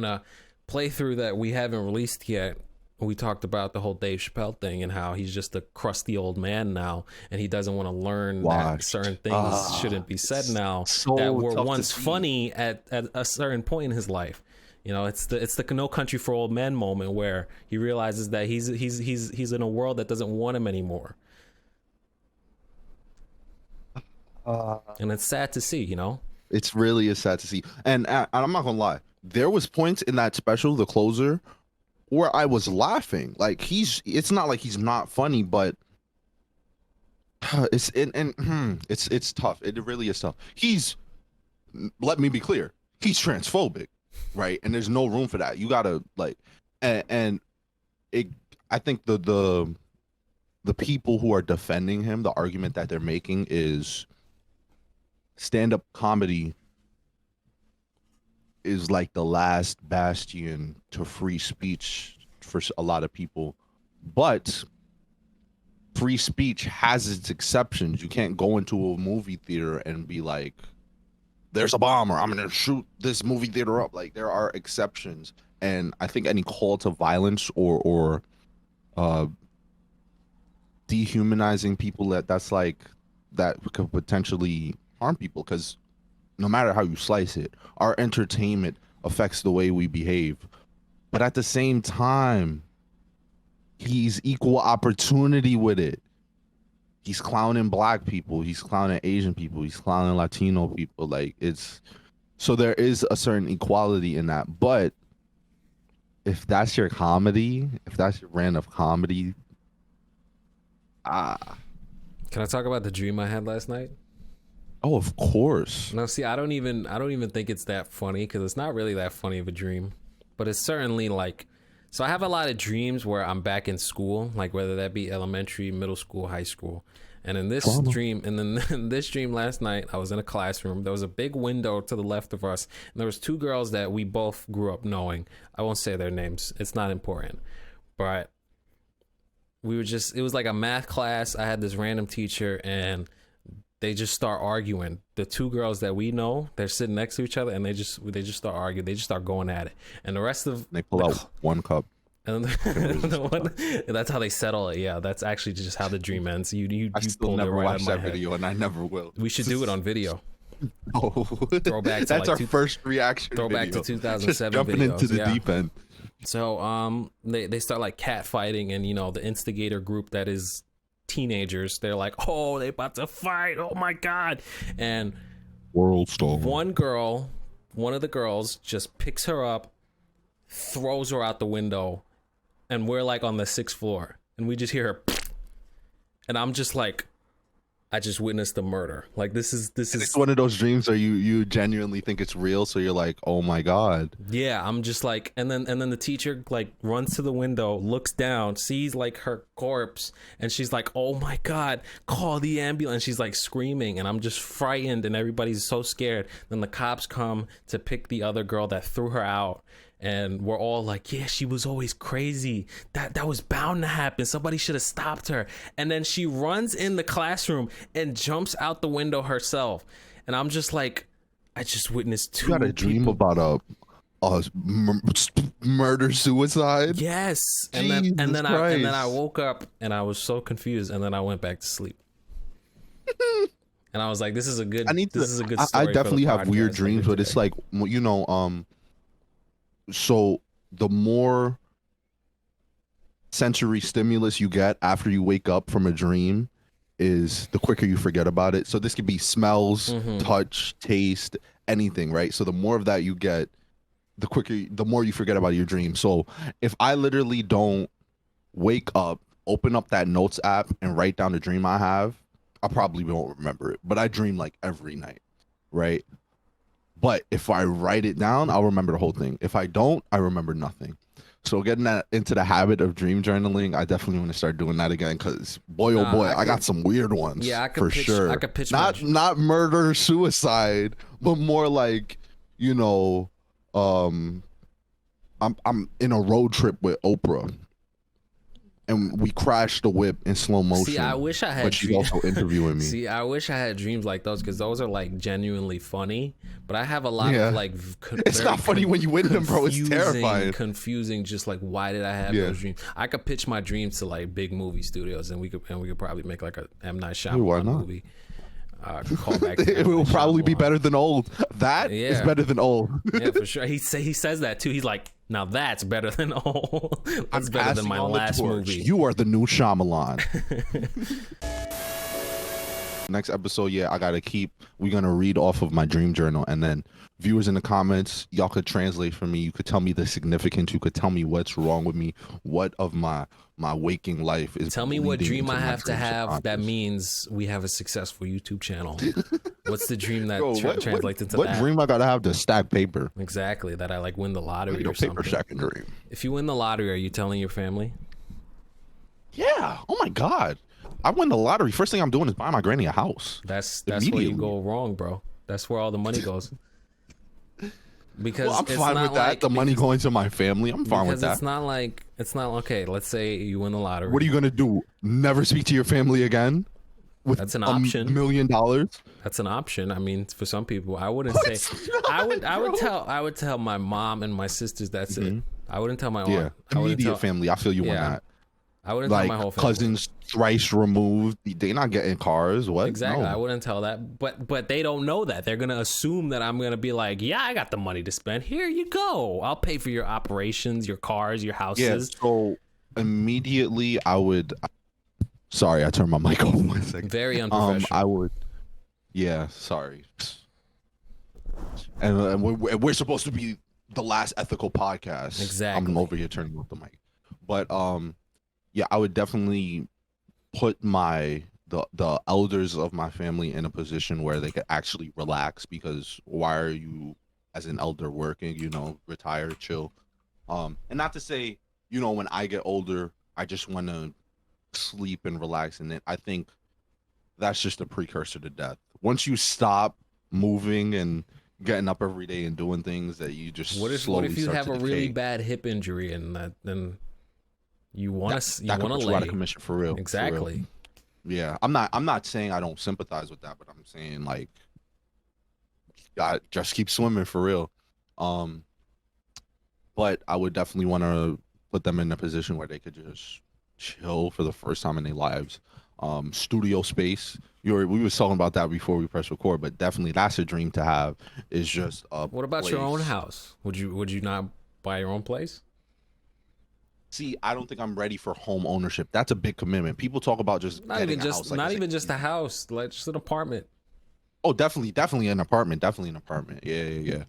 Speaker 1: a playthrough that we haven't released yet. We talked about the whole Dave Chappelle thing and how he's just a crusty old man now, and he doesn't want to learn that certain things shouldn't be said now
Speaker 2: so
Speaker 1: that were
Speaker 2: tough to
Speaker 1: once
Speaker 2: see.
Speaker 1: funny at a certain point in his life. You know, it's the No Country for Old Men moment where he realizes that he's in a world that doesn't want him anymore. And it's sad to see, you know.
Speaker 2: It's really is sad to see. And I'm not gonna lie, there was points in that special, the closer, where I was laughing. Like it's not like he's not funny, but it's it's tough. It really is tough. Let me be clear, he's transphobic, right? And there's no room for that. You gotta like, and it. I think the people who are defending him, the argument that they're making is stand-up comedy is like the last bastion to free speech for a lot of people, but free speech has its exceptions. You can't go into a movie theater and be like, there's a bomb, or I'm gonna shoot this movie theater up. Like, there are exceptions, and I think any call to violence or dehumanizing people that's like that could potentially harm people, because no matter how you slice it, our entertainment affects the way we behave. But at the same time, he's equal opportunity with it. He's clowning black people, he's clowning Asian people, he's clowning Latino people. Like, it's so there is a certain equality in that. But if that's your comedy, if that's your brand of comedy,
Speaker 1: Can I talk about the dream I had last night?
Speaker 2: oh, of course.
Speaker 1: No, see, I don't even think it's that funny because it's not really that funny of a dream, but it's certainly like. So I have a lot of dreams where I'm back in school, like whether that be elementary, middle school, high school, And in this
Speaker 2: Trauma.
Speaker 1: dream, and then in this dream last night, I was in a classroom. There was a big window to the left of us, and there was two girls that we both grew up knowing. I won't say their names. It's not important. But we were just, it was like a math class. I had this random teacher, and they just start arguing. The two girls that we know, they're sitting next to each other, and they just start arguing. They just start going at it. And the rest of
Speaker 2: They pull out one cup.
Speaker 1: and that's how they settle it. Yeah, that's actually just how the dream ends. You
Speaker 2: I still
Speaker 1: pulled it
Speaker 2: never
Speaker 1: right out
Speaker 2: watched
Speaker 1: of my
Speaker 2: that
Speaker 1: head.
Speaker 2: video, and I never will.
Speaker 1: We should do it on video.
Speaker 2: Oh,
Speaker 1: Throwback to
Speaker 2: that's
Speaker 1: like
Speaker 2: our first reaction.
Speaker 1: throwback
Speaker 2: video.
Speaker 1: to 2007
Speaker 2: Just jumping
Speaker 1: videos,
Speaker 2: into the
Speaker 1: yeah.
Speaker 2: deep end.
Speaker 1: So they start like cat fighting, and you know the instigator group that is teenagers, they're like, oh, they about to fight, oh my god. And
Speaker 2: World star.
Speaker 1: one of the girls just picks her up, throws her out the window, and we're like on the 6th floor, and we just hear her, and I'm just like, I just witnessed a murder. Like this is
Speaker 2: It's one of those dreams where you genuinely think it's real, so you're like, oh my god.
Speaker 1: Yeah, I'm just like, and then the teacher like runs to the window, looks down, sees like her corpse, and she's like, oh my god, call the ambulance. She's like screaming, and I'm just frightened, and everybody's so scared. Then the cops come to pick the other girl that threw her out, and we're all like, yeah, she was always crazy. That was bound to happen. Somebody should have stopped her. And then she runs in the classroom and jumps out the window herself. And I'm just like, I just witnessed two
Speaker 2: You got a dream
Speaker 1: people.
Speaker 2: about a murder suicide?
Speaker 1: Yes. And then I woke up and I was so confused, and then I went back to sleep. And I was like, this is a good story.
Speaker 2: I
Speaker 1: for
Speaker 2: definitely
Speaker 1: the
Speaker 2: have weird
Speaker 1: podcast
Speaker 2: dreams,
Speaker 1: later
Speaker 2: but it's
Speaker 1: today.
Speaker 2: like, you know, so the more sensory stimulus you get after you wake up from a dream is the quicker you forget about it. So this could be smells, touch, taste, anything, right? So the more of that you get, the more you forget about your dream. So if I literally don't wake up, open up that notes app and write down the dream I have, I probably won't remember it. But I dream like every night, right? But if I write it down, I'll remember the whole thing. If I don't, I remember nothing. So getting that into the habit of dream journaling, I definitely want to start doing that again, because boy, oh boy, I got some weird ones.
Speaker 1: Yeah, I could
Speaker 2: for
Speaker 1: pitch,
Speaker 2: sure.
Speaker 1: I could pitch
Speaker 2: not murder, suicide, but more like, you know, I'm in a road trip with Oprah, and we crashed the whip in slow motion.
Speaker 1: See, I wish I had
Speaker 2: but she's also interviewing me.
Speaker 1: See, I wish I had dreams like those, because those are like genuinely funny. But I have a lot of like.
Speaker 2: It's not funny when you win them, bro. It's terrifying.
Speaker 1: Confusing. Just like, why did I have those dreams? I could pitch my dreams to like big movie studios, and we could probably make like a M. Night Shyamalan movie. Call back.
Speaker 2: It will probably be better than Old. That is better than Old.
Speaker 1: Yeah, for sure. He says that too. He's like, now that's better than Old. That's better than my last movie.
Speaker 2: You are the new Shyamalan. Next episode, we're gonna read off of my dream journal, and then viewers in the comments, y'all could translate for me. You could tell me the significance. You could tell me what's wrong with me. What of my waking life is.
Speaker 1: Tell me what dream
Speaker 2: bleeding
Speaker 1: I
Speaker 2: into my
Speaker 1: have to
Speaker 2: dream
Speaker 1: have that
Speaker 2: subconscious.
Speaker 1: means we have a successful YouTube channel. What's the dream that
Speaker 2: Bro,
Speaker 1: translates into
Speaker 2: what
Speaker 1: that?
Speaker 2: dream I gotta have to stack paper?
Speaker 1: Exactly, that I like win the lottery
Speaker 2: Your
Speaker 1: or
Speaker 2: paper
Speaker 1: something.
Speaker 2: stacking dream.
Speaker 1: If you win the lottery, are you telling your family?
Speaker 2: Yeah. Oh my God. I win the lottery. First thing I'm doing is buying my granny a house.
Speaker 1: That's where you
Speaker 2: Immediately.
Speaker 1: go wrong, bro. That's where all the money goes. Because
Speaker 2: Well, I'm
Speaker 1: it's
Speaker 2: fine
Speaker 1: not
Speaker 2: with that.
Speaker 1: like,
Speaker 2: The money going to my family. I'm fine with
Speaker 1: because
Speaker 2: that.
Speaker 1: it's not okay. Let's say you win the lottery.
Speaker 2: What are you gonna do? Never speak to your family again? With
Speaker 1: That's an option.
Speaker 2: $1 million?
Speaker 1: That's an option. I mean, for some people, I wouldn't
Speaker 2: No,
Speaker 1: say.
Speaker 2: it's not,
Speaker 1: I would tell my mom and my sisters. That's it. I wouldn't tell my aunt.
Speaker 2: Yeah.
Speaker 1: I wouldn't
Speaker 2: Immediate
Speaker 1: tell,
Speaker 2: family. I feel you on
Speaker 1: Yeah.
Speaker 2: that.
Speaker 1: I wouldn't tell
Speaker 2: Like
Speaker 1: my whole family.
Speaker 2: cousins thrice removed. They're not getting cars. What?
Speaker 1: Exactly.
Speaker 2: No.
Speaker 1: I wouldn't tell that. But they don't know that. They're gonna assume that I'm gonna be like, yeah, I got the money to spend. Here you go. I'll pay for your operations, your cars, your
Speaker 2: Yeah.
Speaker 1: houses.
Speaker 2: So immediately I would. Sorry, I turned my mic off 1 second.
Speaker 1: Very unprofessional.
Speaker 2: I would. Yeah. Sorry. And we're supposed to be the last ethical podcast.
Speaker 1: Exactly.
Speaker 2: I'm over here turning off the mic. But yeah, I would definitely put the elders of my family in a position where they could actually relax, because why are you as an elder working, you know, retire, chill. And not to say, you know, when I get older, I just want to sleep and relax. And then I think that's just a precursor to death. Once you stop moving and getting up every day and doing things that you just
Speaker 1: what
Speaker 2: slowly
Speaker 1: if you
Speaker 2: start
Speaker 1: have
Speaker 2: to
Speaker 1: a really
Speaker 2: decay,
Speaker 1: bad hip injury and then you want to
Speaker 2: that could put you out of commission for real.
Speaker 1: Exactly.
Speaker 2: For real. Yeah, I'm not saying I don't sympathize with that, but I'm saying like, God, just keep swimming for real. But I would definitely want to put them in a position where they could just chill for the first time in their lives. Studio space. We were talking about that before we press record, but definitely that's a dream to have. Is just a
Speaker 1: What about your own house? Would you not buy your own place?
Speaker 2: See, I don't think I'm ready for home ownership. That's a big commitment. People talk about just
Speaker 1: Not
Speaker 2: getting
Speaker 1: even
Speaker 2: a
Speaker 1: just
Speaker 2: house, like
Speaker 1: not
Speaker 2: it's
Speaker 1: even
Speaker 2: like,
Speaker 1: just a house, like just an apartment.
Speaker 2: oh, definitely an apartment. Definitely an apartment. Yeah.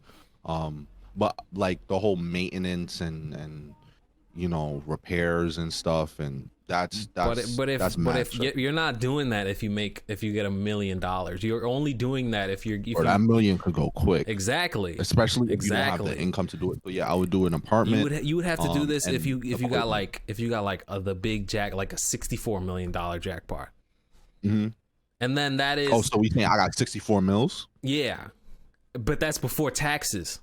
Speaker 2: But like the whole maintenance and repairs and stuff, and that's
Speaker 1: But if
Speaker 2: stress.
Speaker 1: you're not doing that if you get $1 million, you're only doing that if
Speaker 2: Or that million could go quick.
Speaker 1: Exactly.
Speaker 2: Especially if you don't have the income to do it. But yeah, I would do an apartment.
Speaker 1: You would have to do this if you got
Speaker 2: equipment.
Speaker 1: like the big jack, like a $64 million jackpot.
Speaker 2: Mm-hmm.
Speaker 1: And then that is,
Speaker 2: oh, so we think I got 64 mils?
Speaker 1: Yeah, but that's before taxes.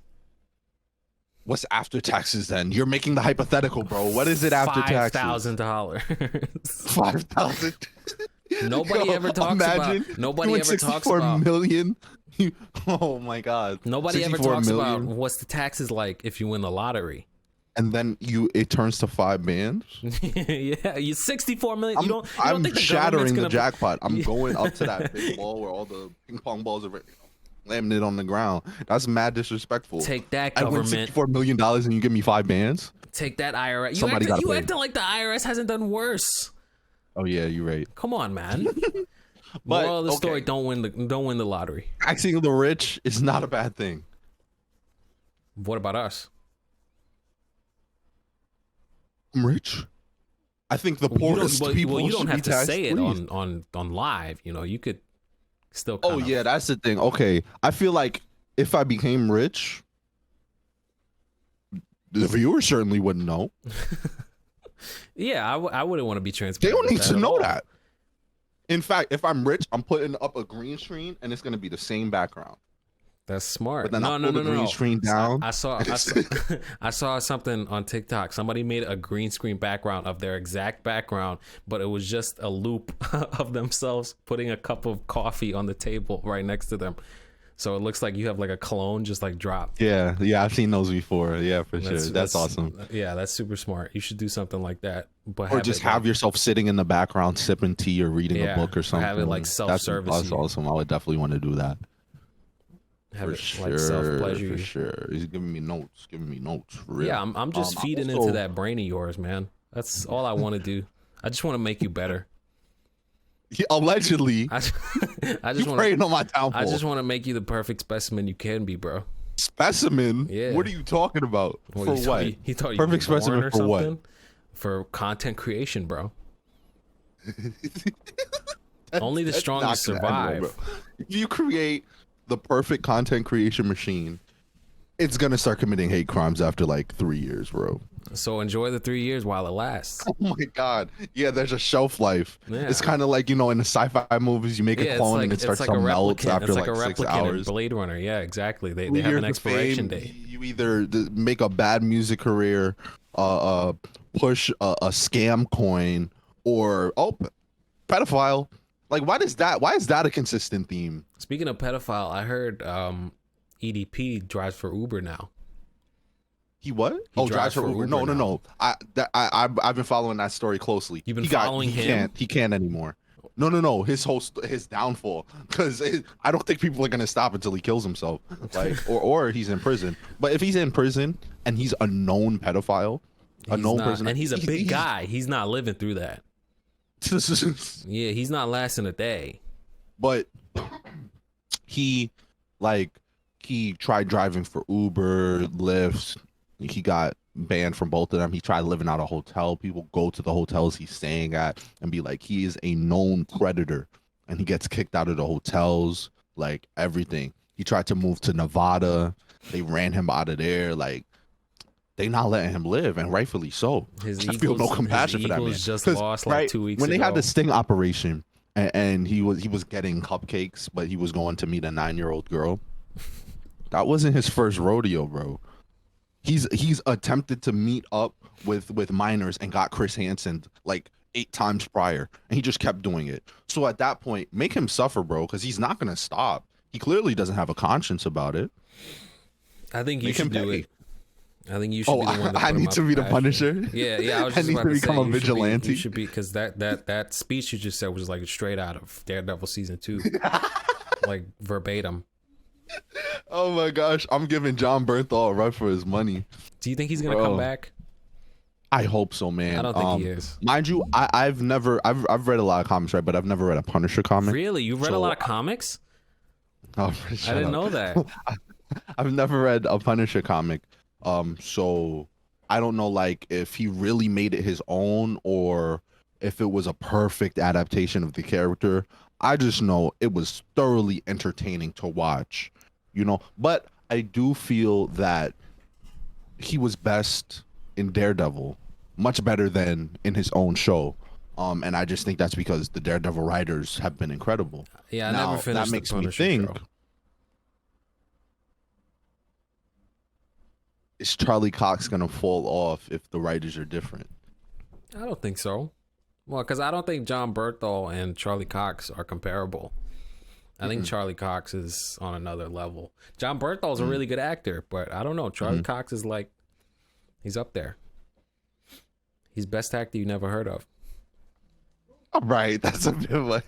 Speaker 2: What's after taxes then? You're making the hypothetical, bro. What is it after taxes?
Speaker 1: $5,000.
Speaker 2: 5,000.
Speaker 1: Nobody ever talks about. Nobody ever talks about.
Speaker 2: Million. Oh my God.
Speaker 1: Nobody ever talks about what's the taxes like if you win the lottery.
Speaker 2: And then it turns to 5 bands.
Speaker 1: Yeah, you 64 million. You don't think the
Speaker 2: shattering the
Speaker 1: gonna...
Speaker 2: jackpot. I'm going up to that big ball where all the ping pong balls are slamming it on the ground. That's mad disrespectful.
Speaker 1: Take that, government.
Speaker 2: I win $64 million and you give me 5 bands.
Speaker 1: Take that, IRS.
Speaker 2: You
Speaker 1: acting like the IRS hasn't done worse.
Speaker 2: Oh yeah, you're right.
Speaker 1: Come on, man. Moral of the story: don't win the lottery.
Speaker 2: Taxing the rich is not a bad thing.
Speaker 1: What about us?
Speaker 2: I'm rich. I think the poorest people
Speaker 1: you don't
Speaker 2: should
Speaker 1: have
Speaker 2: be
Speaker 1: to
Speaker 2: taxed
Speaker 1: say it
Speaker 2: free.
Speaker 1: on live. You could still.
Speaker 2: Oh yeah, that's the thing. Okay, I feel like if I became rich, the viewers certainly wouldn't know.
Speaker 1: Yeah, I wouldn't want to be transparent.
Speaker 2: They don't need to know that. In fact, if I'm rich, I'm putting up a green screen and it's gonna be the same background.
Speaker 1: That's smart.
Speaker 2: But then no. Green screen down.
Speaker 1: I saw something on TikTok. Somebody made a green screen background of their exact background, but it was just a loop of themselves putting a cup of coffee on the table right next to them. So it looks like you have like a clone just like dropped.
Speaker 2: Yeah, I've seen those before. Yeah, for sure. That's awesome.
Speaker 1: Yeah, that's super smart. You should do something like that. But
Speaker 2: or just have yourself sitting in the background sipping tea or reading a book or something.
Speaker 1: Have it like self-service.
Speaker 2: That's awesome. I would definitely want to do that.
Speaker 1: Have it like self-pleasure.
Speaker 2: For sure. He's giving me notes. For real.
Speaker 1: Yeah, I'm just feeding into that brain of yours, man. That's all I want to do. I just want to make you better.
Speaker 2: Allegedly.
Speaker 1: I just
Speaker 2: want on my downfall.
Speaker 1: I just want to make you the perfect specimen you can be, bro.
Speaker 2: Specimen?
Speaker 1: Yeah.
Speaker 2: What are you talking about?
Speaker 1: Well,
Speaker 2: for what?
Speaker 1: He thought you
Speaker 2: perfect specimen
Speaker 1: or
Speaker 2: for
Speaker 1: something?
Speaker 2: What?
Speaker 1: For content creation, bro. Only the strongest survive.
Speaker 2: Well, if you create the perfect content creation machine, it's gonna start committing hate crimes after like 3 years, bro.
Speaker 1: So enjoy the 3 years while it lasts.
Speaker 2: Oh my God. Yeah, there's a shelf life.
Speaker 1: Yeah.
Speaker 2: It's kind of like, in the sci-fi movies, you make a clone and it starts to melt after like 6 hours.
Speaker 1: Blade Runner. Yeah, exactly. They have an expiration date.
Speaker 2: You either make a bad music career, push a scam coin, or pedophile. Like, why is that a consistent theme?
Speaker 1: Speaking of pedophile, I heard EDP drives for Uber now.
Speaker 2: He what? He drives for Uber. No. I've been following that story closely.
Speaker 1: You've been following him?
Speaker 2: He can't anymore. No. His downfall, because I don't think people are gonna stop until he kills himself, like or he's in prison. But if he's in prison and he's a known pedophile, person,
Speaker 1: and he's a big guy, he's not living through that. Yeah, he's not lasting a day.
Speaker 2: But he tried driving for Uber, Lyft. He got banned from both of them. He tried living out a hotel. People go to the hotels he's staying at and be like, he is a known predator. And he gets kicked out of the hotels, like everything. He tried to move to Nevada. They ran him out of there. Like, they not letting him live, and rightfully so. I feel no compassion for that man.
Speaker 1: Just lost like 2 weeks
Speaker 2: when they
Speaker 1: ago.
Speaker 2: had the sting operation, and he was getting cupcakes, but he was going to meet a 9-year-old girl. That wasn't his first rodeo, bro. He's attempted to meet up with minors and got Chris Hansen like 8 times prior, and he just kept doing it. So at that point, make him suffer, bro, because he's not gonna stop. He clearly doesn't have a conscience about it.
Speaker 1: I think you
Speaker 2: Make
Speaker 1: should
Speaker 2: him
Speaker 1: do
Speaker 2: pay.
Speaker 1: it. I think you should be the one to
Speaker 2: I
Speaker 1: put him
Speaker 2: need
Speaker 1: up
Speaker 2: to be the
Speaker 1: pasture.
Speaker 2: Punisher.
Speaker 1: Yeah. I was
Speaker 2: I
Speaker 1: just
Speaker 2: need
Speaker 1: about
Speaker 2: to
Speaker 1: to
Speaker 2: become
Speaker 1: say,
Speaker 2: a vigilante.
Speaker 1: You should be, because that speech you just said was like straight out of Daredevil season 2, like verbatim.
Speaker 2: Oh my gosh, I'm giving John Bernthal a run for his money.
Speaker 1: Do you think he's gonna
Speaker 2: Bro.
Speaker 1: come back?
Speaker 2: I hope so, man.
Speaker 1: I don't think he is.
Speaker 2: Mind you, I've read a lot of comics, right? But I've never read a Punisher comic.
Speaker 1: Really? You've read a
Speaker 2: So-
Speaker 1: lot of comics?
Speaker 2: Oh,
Speaker 1: I
Speaker 2: shut
Speaker 1: didn't
Speaker 2: up.
Speaker 1: know that.
Speaker 2: I've never read a Punisher comic. So I don't know, like, if he really made it his own or if it was a perfect adaptation of the character. I just know it was thoroughly entertaining to watch, you know. But I do feel that he was best in Daredevil, much better than in his own show. And I just think that's because the Daredevil writers have been incredible.
Speaker 1: Yeah, I
Speaker 2: Now,
Speaker 1: never finished
Speaker 2: that makes
Speaker 1: the
Speaker 2: me
Speaker 1: Punisher
Speaker 2: think,
Speaker 1: show.
Speaker 2: is Charlie Cox gonna fall off if the writers are different?
Speaker 1: I don't think so. Well, because I don't think John Bernthal and Charlie Cox are comparable. I think Charlie Cox is on another level. John Bernthal's a really good actor, but I don't know. Charlie Cox is like, he's up there. He's best actor you never heard of.
Speaker 2: All right, that's a bit like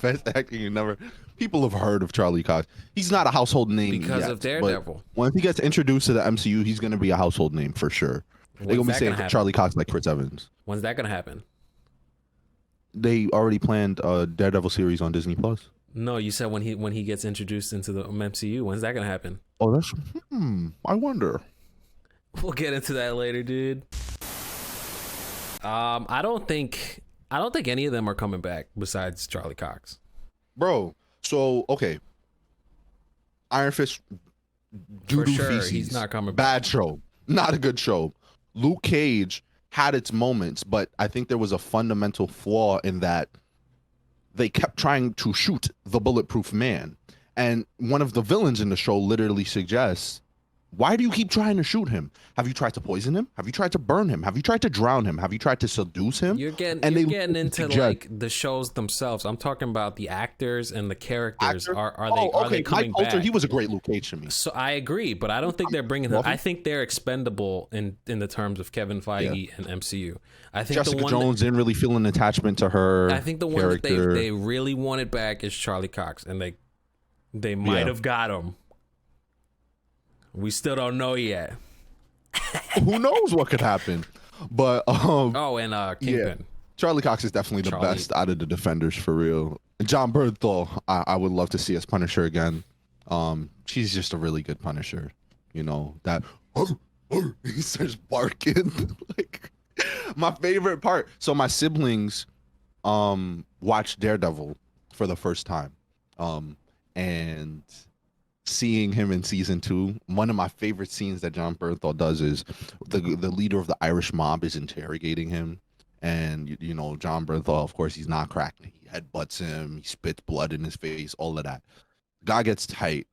Speaker 2: best actor you never. People have heard of Charlie Cox. He's not a household name
Speaker 1: Because
Speaker 2: yet,
Speaker 1: of
Speaker 2: but
Speaker 1: Daredevil.
Speaker 2: When he gets introduced to the MCU, he's gonna be a household name for sure. They're
Speaker 1: When's
Speaker 2: gonna be
Speaker 1: that
Speaker 2: saying
Speaker 1: gonna happen?
Speaker 2: Charlie Cox like Chris Evans.
Speaker 1: When's that gonna happen?
Speaker 2: They already planned a Daredevil series on Disney Plus.
Speaker 1: No, you said when he gets introduced into the MCU. When's that gonna happen?
Speaker 2: Oh, that's. I wonder.
Speaker 1: We'll get into that later, dude. I don't think any of them are coming back besides Charlie Cox.
Speaker 2: Bro, so okay. Iron Fist,
Speaker 1: For
Speaker 2: doo-doo
Speaker 1: sure,
Speaker 2: feces.
Speaker 1: he's not coming back.
Speaker 2: Bad show, not a good show. Luke Cage had its moments, but I think there was a fundamental flaw in that they kept trying to shoot the bulletproof man, and one of the villains in the show literally suggests, why do you keep trying to shoot him? Have you tried to poison him? Have you tried to burn him? Have you tried to drown him? Have you tried to seduce him?
Speaker 1: You're getting
Speaker 2: And
Speaker 1: you're
Speaker 2: they
Speaker 1: getting into
Speaker 2: suggest-
Speaker 1: like the shows themselves. I'm talking about the actors and the characters.
Speaker 2: Actor?
Speaker 1: Are
Speaker 2: Oh,
Speaker 1: they
Speaker 2: okay.
Speaker 1: coming
Speaker 2: Mike Coulter,
Speaker 1: back?
Speaker 2: he was a great Luke Cage to me.
Speaker 1: So I agree, but I don't think they're bringing them.
Speaker 2: Muffy?
Speaker 1: I think they're expendable in the terms of Kevin Feige and MCU. I think
Speaker 2: Jessica
Speaker 1: the one
Speaker 2: Jones didn't really feel an attachment to her.
Speaker 1: I think the one that
Speaker 2: character.
Speaker 1: they really wanted back is Charlie Cox, and they might have got him. We still don't know yet.
Speaker 2: Who knows what could happen? But
Speaker 1: Oh, and Kingpin.
Speaker 2: Charlie Cox is definitely the
Speaker 1: Charlie.
Speaker 2: best out of the defenders for real. John Bernthal, I would love to see as Punisher again. She's just a really good Punisher. You know that he starts barking. Like my favorite part. So my siblings watched Daredevil for the first time, and seeing him in season 2, one of my favorite scenes that John Bernthal does is the leader of the Irish mob is interrogating him, and you know John Bernthal, of course, he's not cracked. He headbutts him, he spits blood in his face, all of that. The guy gets tight,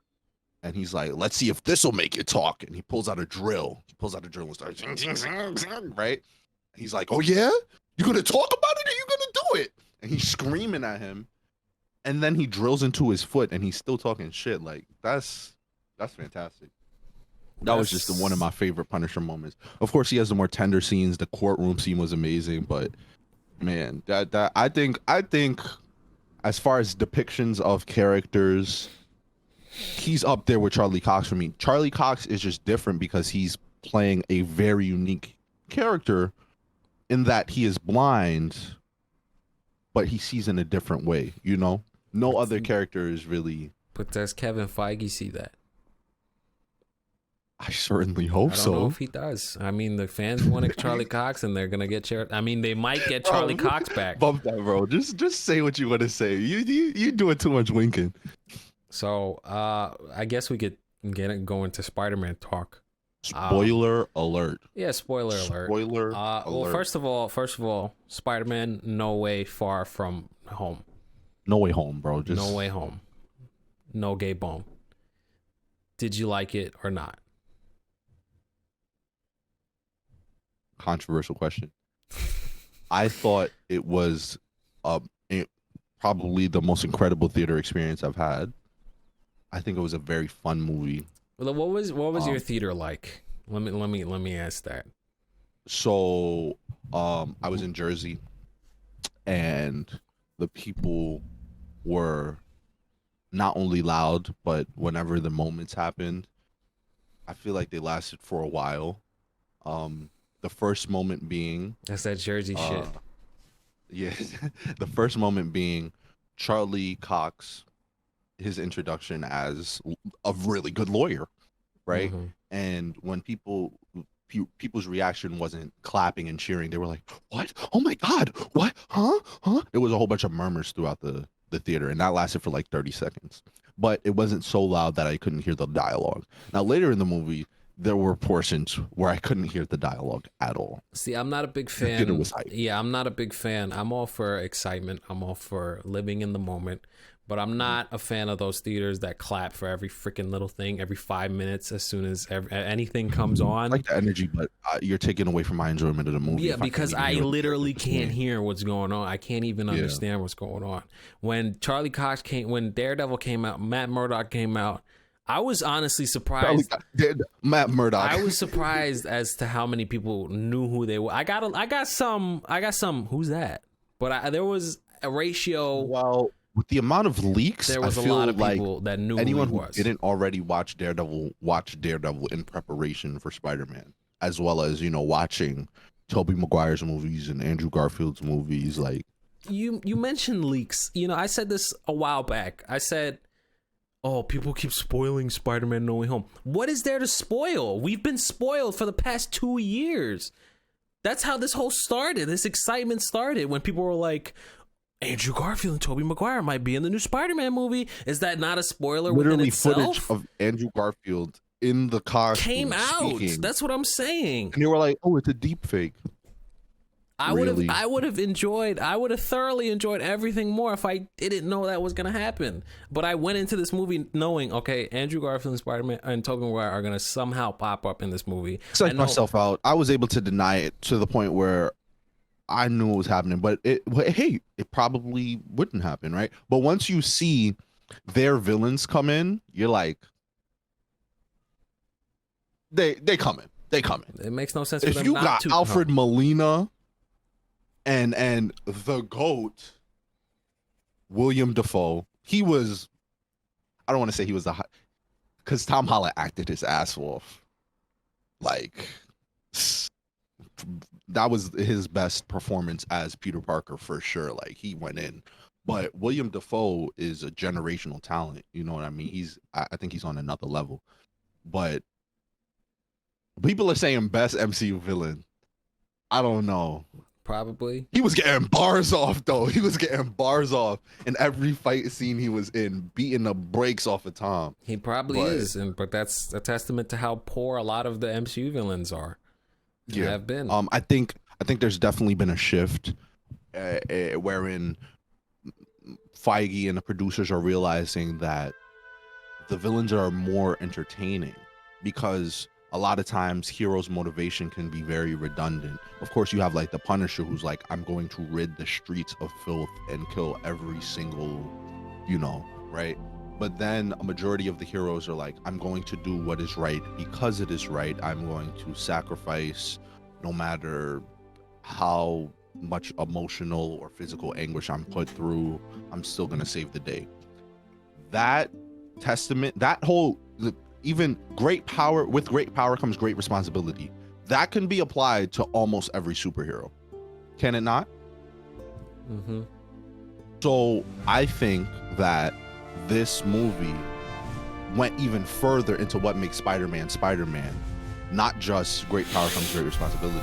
Speaker 2: and he's like, "Let's see if this will make you talk." And he pulls out a drill. And starts zing, zing, zing, zing, right. He's like, "Oh yeah, you gonna talk about it, or you gonna do it?" And he's screaming at him. And then he drills into his foot, and he's still talking shit. Like that's fantastic. That was just one of my favorite Punisher moments. Of course, he has the more tender scenes. The courtroom scene was amazing, but man, that I think as far as depictions of characters, he's up there with Charlie Cox for me. Charlie Cox is just different because he's playing a very unique character in that he is blind, but he sees in a different way, you know? No other character is really...
Speaker 1: But does Kevin Feige see that?
Speaker 2: I certainly hope
Speaker 1: I don't
Speaker 2: so.
Speaker 1: know if he does. I mean, the fans wanted Charlie Cox, and they're gonna get I mean, they might get Charlie Cox back.
Speaker 2: Bump that, bro. Just say what you want to say. You doing too much winking.
Speaker 1: So, I guess we could go into Spider-Man talk.
Speaker 2: Spoiler alert.
Speaker 1: Yeah, spoiler alert.
Speaker 2: Spoiler
Speaker 1: Well,
Speaker 2: alert.
Speaker 1: first of all, Spider-Man No Way Far From Home.
Speaker 2: No Way Home, bro. Just
Speaker 1: No Way Home. No gay bone. Did you like it or not?
Speaker 2: Controversial question. I thought it was probably the most incredible theater experience I've had. I think it was a very fun movie.
Speaker 1: Well, what was your theater like? Let me ask that.
Speaker 2: So, I was in Jersey, and the people were not only loud, but whenever the moments happened, I feel like they lasted for a while. The first moment being
Speaker 1: That's that Jersey shit.
Speaker 2: Yeah, the first moment being Charlie Cox, his introduction as a really good lawyer, right?
Speaker 1: Mm-hmm.
Speaker 2: And when people's reaction wasn't clapping and cheering, they were like, "What? Oh my God! What? Huh? Huh?" It was a whole bunch of murmurs throughout the theater, and that lasted for like 30 seconds. But it wasn't so loud that I couldn't hear the dialogue. Now later in the movie, there were portions where I couldn't hear the dialogue at all.
Speaker 1: See, I'm not a big fan.
Speaker 2: The theater was hype.
Speaker 1: Yeah, I'm not a big fan. I'm all for excitement. I'm all for living in the moment. But I'm not a fan of those theaters that clap for every freaking little thing every 5 minutes as soon as anything comes on.
Speaker 2: I like the energy, but you're taking away from my enjoyment of the movie.
Speaker 1: Yeah, because I literally can't hear what's going on. I can't even understand what's going on. When when Daredevil came out, Matt Murdock came out, I was honestly surprised.
Speaker 2: Matt Murdock.
Speaker 1: I was surprised as to how many people knew who they were. I got some. Who's that? But there was a ratio.
Speaker 2: Well, with the amount of leaks,
Speaker 1: there was
Speaker 2: I
Speaker 1: a
Speaker 2: feel
Speaker 1: lot of
Speaker 2: like
Speaker 1: people that knew
Speaker 2: anyone
Speaker 1: who he
Speaker 2: who
Speaker 1: was.
Speaker 2: didn't already watch Daredevil in preparation for Spider-Man, as well as watching Tobey Maguire's movies and Andrew Garfield's movies. Like
Speaker 1: you mentioned leaks. I said this a while back. I said, "Oh, people keep spoiling Spider-Man No Way Home." What is there to spoil? We've been spoiled for the past 2 years. That's how this whole started. This excitement started when people were like, Andrew Garfield and Tobey Maguire might be in the new Spider-Man movie. Is that not a spoiler within itself?
Speaker 2: Literally footage of Andrew Garfield in the costume
Speaker 1: came out.
Speaker 2: speaking.
Speaker 1: That's what I'm saying.
Speaker 2: And they were like, "Oh, it's a deep fake."
Speaker 1: I would have thoroughly enjoyed everything more if I didn't know that was gonna happen. But I went into this movie knowing, okay, Andrew Garfield and Spider-Man and Tobey Maguire are gonna somehow pop up in this movie.
Speaker 2: Psyched myself out. I was able to deny it to the point where I knew it was happening, but it probably wouldn't happen, right? But once you see their villains come in, you're like, they come in.
Speaker 1: It makes no sense for
Speaker 2: If
Speaker 1: them
Speaker 2: you
Speaker 1: not
Speaker 2: got
Speaker 1: to
Speaker 2: Alfred Molina and the GOAT, William Dafoe, he was, I don't want to say he was because Tom Holland acted his ass off. Like, that was his best performance as Peter Parker for sure. Like, he went in. But William Dafoe is a generational talent. You know what I mean? I think he's on another level. But people are saying best MCU villain. I don't know.
Speaker 1: Probably.
Speaker 2: He was getting bars off, though. He was getting bars off in every fight scene he was in, beating the brakes off of Tom.
Speaker 1: He probably is, but that's a testament to how poor a lot of the MCU villains are.
Speaker 2: Yeah,
Speaker 1: have been.
Speaker 2: I think there's definitely been a shift wherein Feige and the producers are realizing that the villains are more entertaining, because a lot of times heroes' motivation can be very redundant. Of course, you have like the Punisher, who's like, I'm going to rid the streets of filth and kill every single, right? But then a majority of the heroes are like, I'm going to do what is right because it is right. I'm going to sacrifice, no matter how much emotional or physical anguish I'm put through, I'm still going to save the day. That testament, that whole, even great power, with great power comes great responsibility. That can be applied to almost every superhero. Can it not?
Speaker 1: Mm-hmm.
Speaker 2: So I think that this movie went even further into what makes Spider-Man Spider-Man, not just great power comes great responsibility.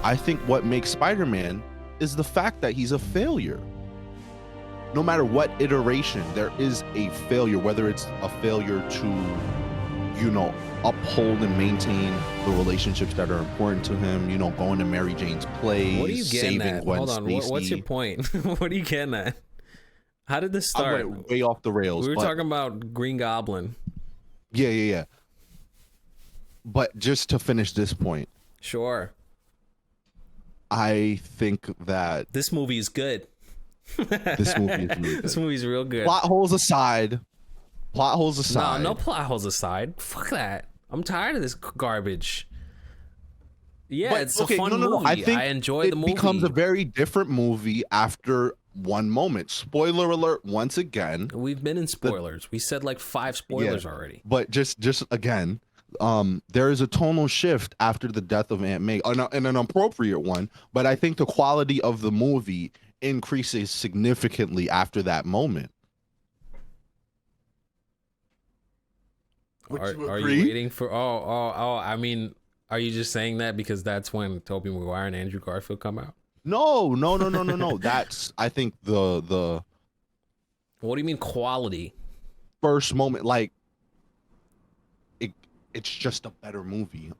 Speaker 2: I think what makes Spider-Man is the fact that he's a failure. No matter what iteration, there is a failure, whether it's a failure to, uphold and maintain the relationships that are important to him, going to Mary Jane's plays,
Speaker 1: What are you getting
Speaker 2: saving
Speaker 1: at?
Speaker 2: Gwen
Speaker 1: Hold on,
Speaker 2: Stacy.
Speaker 1: what's your point? What are you getting at? How did this
Speaker 2: I
Speaker 1: start?
Speaker 2: went way off the rails.
Speaker 1: We were
Speaker 2: but
Speaker 1: talking about Green Goblin.
Speaker 2: yeah. But just to finish this point,
Speaker 1: Sure.
Speaker 2: I think that
Speaker 1: This movie is good.
Speaker 2: this movie is really good.
Speaker 1: This movie's real good.
Speaker 2: Plot holes aside.
Speaker 1: No plot holes aside. Fuck that. I'm tired of this garbage. Yeah,
Speaker 2: But,
Speaker 1: it's a fun movie.
Speaker 2: I think
Speaker 1: enjoy the movie.
Speaker 2: It becomes a very different movie after one moment. Spoiler alert once again.
Speaker 1: We've been in spoilers. We said like 5 spoilers already.
Speaker 2: But just again, there is a tonal shift after the death of Aunt May, and an appropriate one. But I think the quality of the movie increases significantly after that moment.
Speaker 1: Are you waiting for? Oh! I mean, are you just saying that because that's when Tobey Maguire and Andrew Garfield come out?
Speaker 2: No. That's I think the.
Speaker 1: What do you mean quality?
Speaker 2: First moment, like it's just a better movie.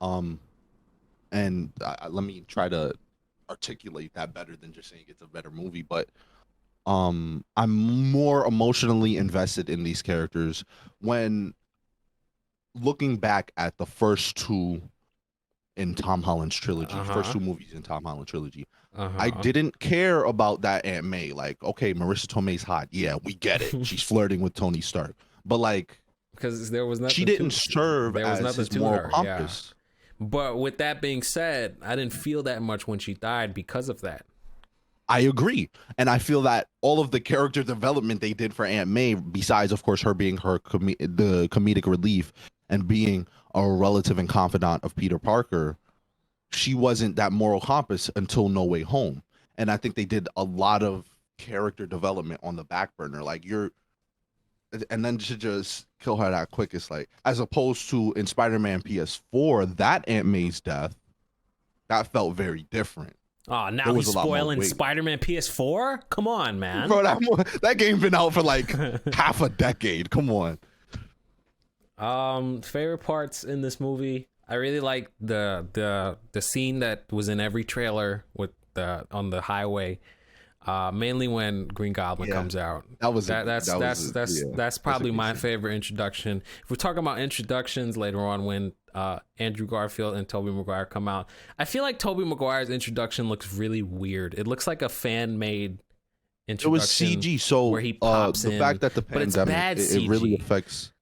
Speaker 2: And let me try to articulate that better than just saying it's a better movie. But I'm more emotionally invested in these characters when looking back at the first 2 in Tom Holland's trilogy, first 2 movies in Tom Holland trilogy. I didn't care about that Aunt May. Like, okay, Marissa Tomei's hot. Yeah, we get it. She's flirting with Tony Stark. But like,
Speaker 1: because there was nothing.
Speaker 2: She didn't serve as his moral compass.
Speaker 1: Yeah. But with that being said, I didn't feel that much when she died because of that.
Speaker 2: I agree. And I feel that all of the character development they did for Aunt May, besides, of course, her being the comedic relief and being a relative and confidant of Peter Parker, she wasn't that moral compass until No Way Home. And I think they did a lot of character development on the back burner. Like, and then to just kill her that quick, it's like, as opposed to in Spider-Man PS4, that Aunt May's death, that felt very different.
Speaker 1: Oh, now he's spoiling Spider-Man PS4? Come on, man.
Speaker 2: Bro, that game been out for like half a decade. Come on.
Speaker 1: Favorite parts in this movie, I really like the scene that was in every trailer with on the highway. Mainly when Green Goblin comes out. That's probably my favorite introduction. If we're talking about introductions later on, when Andrew Garfield and Tobey Maguire come out, I feel like Tobey Maguire's introduction looks really weird. It looks like a fan-made introduction.
Speaker 2: It was CG, so
Speaker 1: where he pops
Speaker 2: the
Speaker 1: in,
Speaker 2: fact that the pandemic it really affects.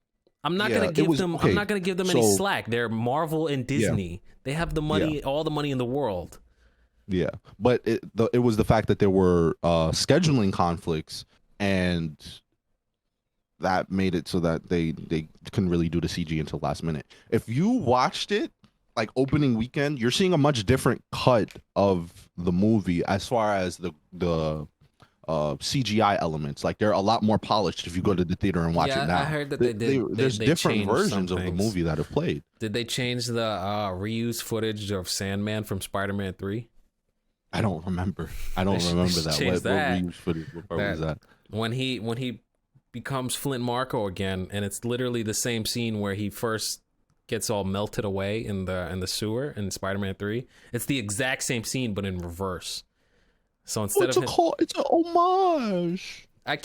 Speaker 1: I'm not gonna give them. I'm not gonna give them any slack. They're Marvel and Disney. They have the money, all the money in the world.
Speaker 2: Yeah, but it was the fact that there were scheduling conflicts, and that made it so that they couldn't really do the CG until last minute. If you watched it like opening weekend, you're seeing a much different cut of the movie as far as the CGI elements. Like, they're a lot more polished if you go to the theater and watch it now.
Speaker 1: I heard that there's
Speaker 2: different versions of the movie that have played.
Speaker 1: Did they change the reuse footage of Sandman from Spider-Man 3?
Speaker 2: I don't remember. I don't remember that. What reuse footage? What part was that?
Speaker 1: When he becomes Flint Marko again, and it's literally the same scene where he first gets all melted away in the sewer in Spider-Man 3. It's the exact same scene, but in reverse. So instead
Speaker 2: it's an homage.
Speaker 1: To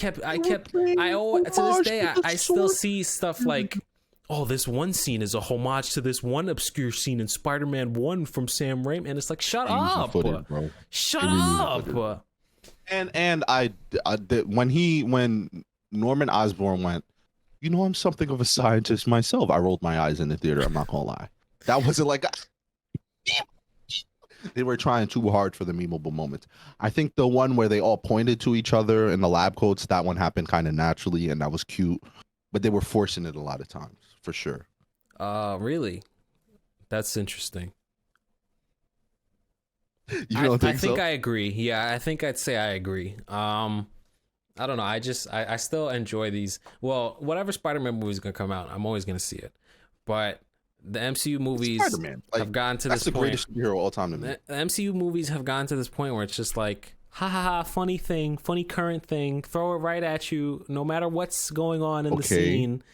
Speaker 1: this day, I still see stuff like, oh, this one scene is a homage to this one obscure scene in Spider-Man 1 from Sam Raimi, and it's like, shut up, bro. Shut up.
Speaker 2: And I when Norman Osborn went, you know, I'm something of a scientist myself, I rolled my eyes in the theater. I'm not gonna lie. That wasn't like they were trying too hard for the memeable moments. I think the one where they all pointed to each other in the lab coats, that one happened kind of naturally, and that was cute. But they were forcing it a lot of times, for sure.
Speaker 1: Really? That's interesting.
Speaker 2: You don't think so?
Speaker 1: I think I agree. Yeah, I think I'd say I agree. I don't know. I still enjoy these. Well, whatever Spider-Man movie is gonna come out, I'm always gonna see it. But the MCU movies have gotten to this point. That's the
Speaker 2: greatest superhero of all time to me.
Speaker 1: The MCU movies have gotten to this point where it's just like, ha ha ha, funny current thing, throw it right at you, no matter what's going on in the scene,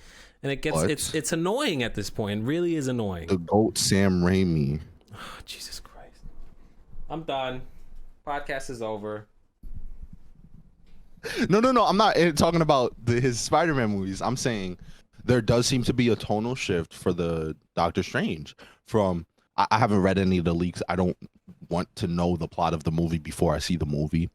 Speaker 1: and it's annoying at this point. It really is annoying.
Speaker 2: The GOAT Sam Raimi.
Speaker 1: Oh, Jesus Christ! I'm done. Podcast is over.
Speaker 2: No. I'm not talking about his Spider-Man movies. I'm saying there does seem to be a tonal shift for the Doctor Strange. From I haven't read any of the leaks. I don't want to know the plot of the movie before I see the movie,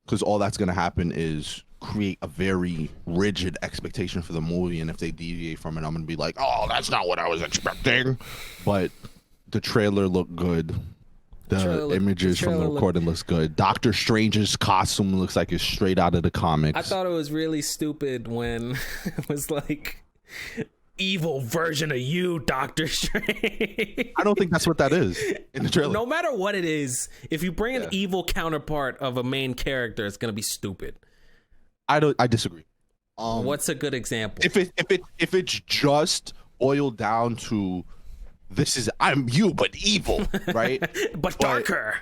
Speaker 2: because all that's gonna happen is create a very rigid expectation for the movie, and if they deviate from it, I'm gonna be like, oh, that's not what I was expecting. But the trailer looked good. The images from the recording looks good. Doctor Strange's costume looks like it's straight out of the comics.
Speaker 1: I thought it was really stupid when it was like, evil version of you, Doctor Strange.
Speaker 2: I don't think that's what that is in the trailer.
Speaker 1: No matter what it is, if you bring an evil counterpart of a main character, it's gonna be stupid.
Speaker 2: I disagree.
Speaker 1: What's a good example?
Speaker 2: If it's just boiled down to I'm you but evil, right?
Speaker 1: but darker.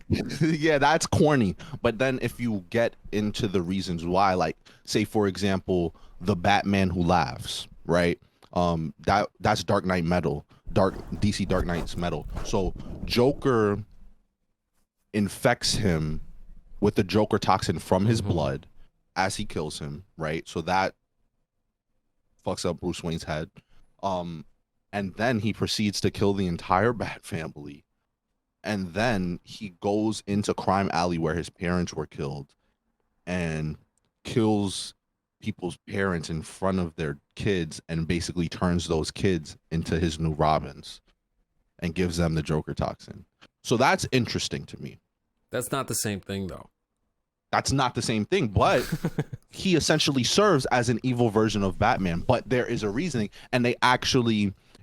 Speaker 2: Yeah, that's corny. But then if you get into the reasons why, like say for example, the Batman who laughs, right? That's Dark Knight metal. DC Dark Knight's metal. So Joker infects him with the Joker toxin from his blood as he kills him, right? So that fucks up Bruce Wayne's head. And then he proceeds to kill the entire Bat family. And then he goes into Crime Alley where his parents were killed and kills people's parents in front of their kids and basically turns those kids into his new Robins and gives them the Joker toxin. So that's interesting to me.
Speaker 1: That's not the same thing, though.
Speaker 2: That's not the same thing, but he essentially serves as an evil version of Batman. But there is a reasoning, and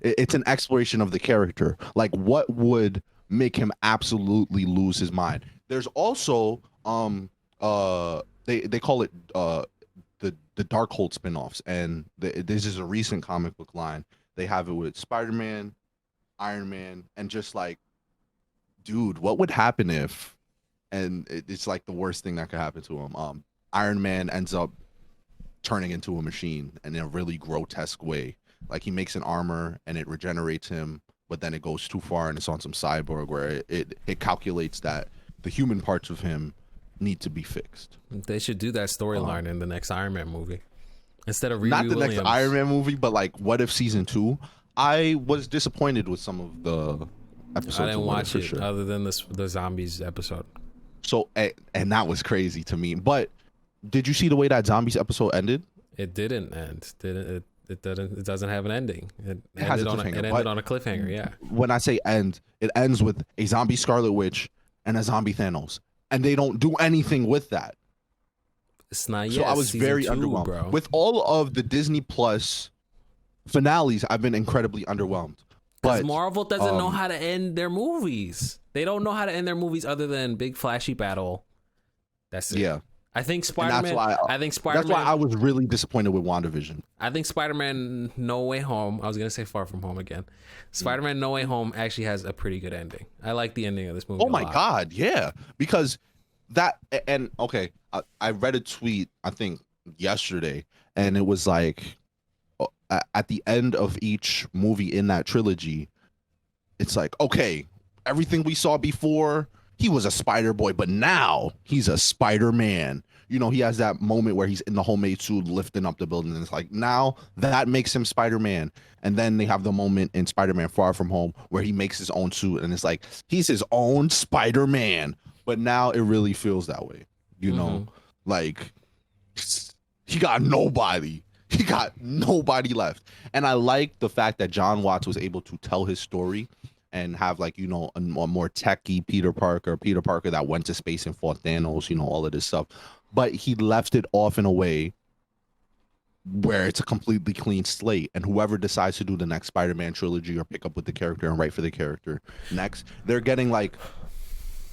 Speaker 2: it's an exploration of the character. Like, what would make him absolutely lose his mind? There's also they call it the Darkhold spinoffs, and this is a recent comic book line. They have it with Spider-Man, Iron Man, and just like, dude, what would happen if? And it's like the worst thing that could happen to him. Iron Man ends up turning into a machine in a really grotesque way. Like he makes an armor and it regenerates him, but then it goes too far and it's on some cyborg where it calculates that the human parts of him need to be fixed.
Speaker 1: They should do that storyline in the next Iron Man movie instead of Riri
Speaker 2: not the
Speaker 1: Williams.
Speaker 2: Next Iron Man movie, but like What If Season 2. I was disappointed with some of the episodes.
Speaker 1: I didn't watch it other than the zombies episode.
Speaker 2: So and that was crazy to me. But did you see the way that zombies episode ended?
Speaker 1: It didn't end. It doesn't have an ending. It
Speaker 2: has
Speaker 1: ended
Speaker 2: a cliffhanger.
Speaker 1: It ended on a cliffhanger. Yeah.
Speaker 2: When I say end, it ends with a zombie Scarlet Witch and a zombie Thanos, and they don't do anything with that.
Speaker 1: It's not yet.
Speaker 2: So I was very underwhelmed.
Speaker 1: bro.
Speaker 2: With all of the Disney Plus finales, I've been incredibly underwhelmed. But
Speaker 1: Marvel doesn't know how to end their movies. They don't know how to end their movies other than big flashy battle. That's it.
Speaker 2: Yeah.
Speaker 1: I think Spider-Man.
Speaker 2: That's why I was really disappointed with WandaVision.
Speaker 1: I think Spider-Man No Way Home. I was gonna say Far From Home again. Spider-Man No Way Home actually has a pretty good ending. I like the ending of this movie.
Speaker 2: Oh my god, yeah, because that and okay, I read a tweet I think yesterday, and it was like at the end of each movie in that trilogy, it's like, okay, everything we saw before. He was a Spider Boy, but now he's a Spider-Man. You know, he has that moment where he's in the homemade suit lifting up the building, and it's like, now that makes him Spider-Man. And then they have the moment in Spider-Man Far From Home where he makes his own suit, and it's like, he's his own Spider-Man. But now it really feels that way. You know, like he got nobody. He got nobody left. And I like the fact that John Watts was able to tell his story and have, like, you know, a more techie Peter Parker that went to space and fought Thanos, you know, all of this stuff. But he left it off in a way where it's a completely clean slate. And whoever decides to do the next Spider-Man trilogy or pick up with the character and write for the character next, they're getting like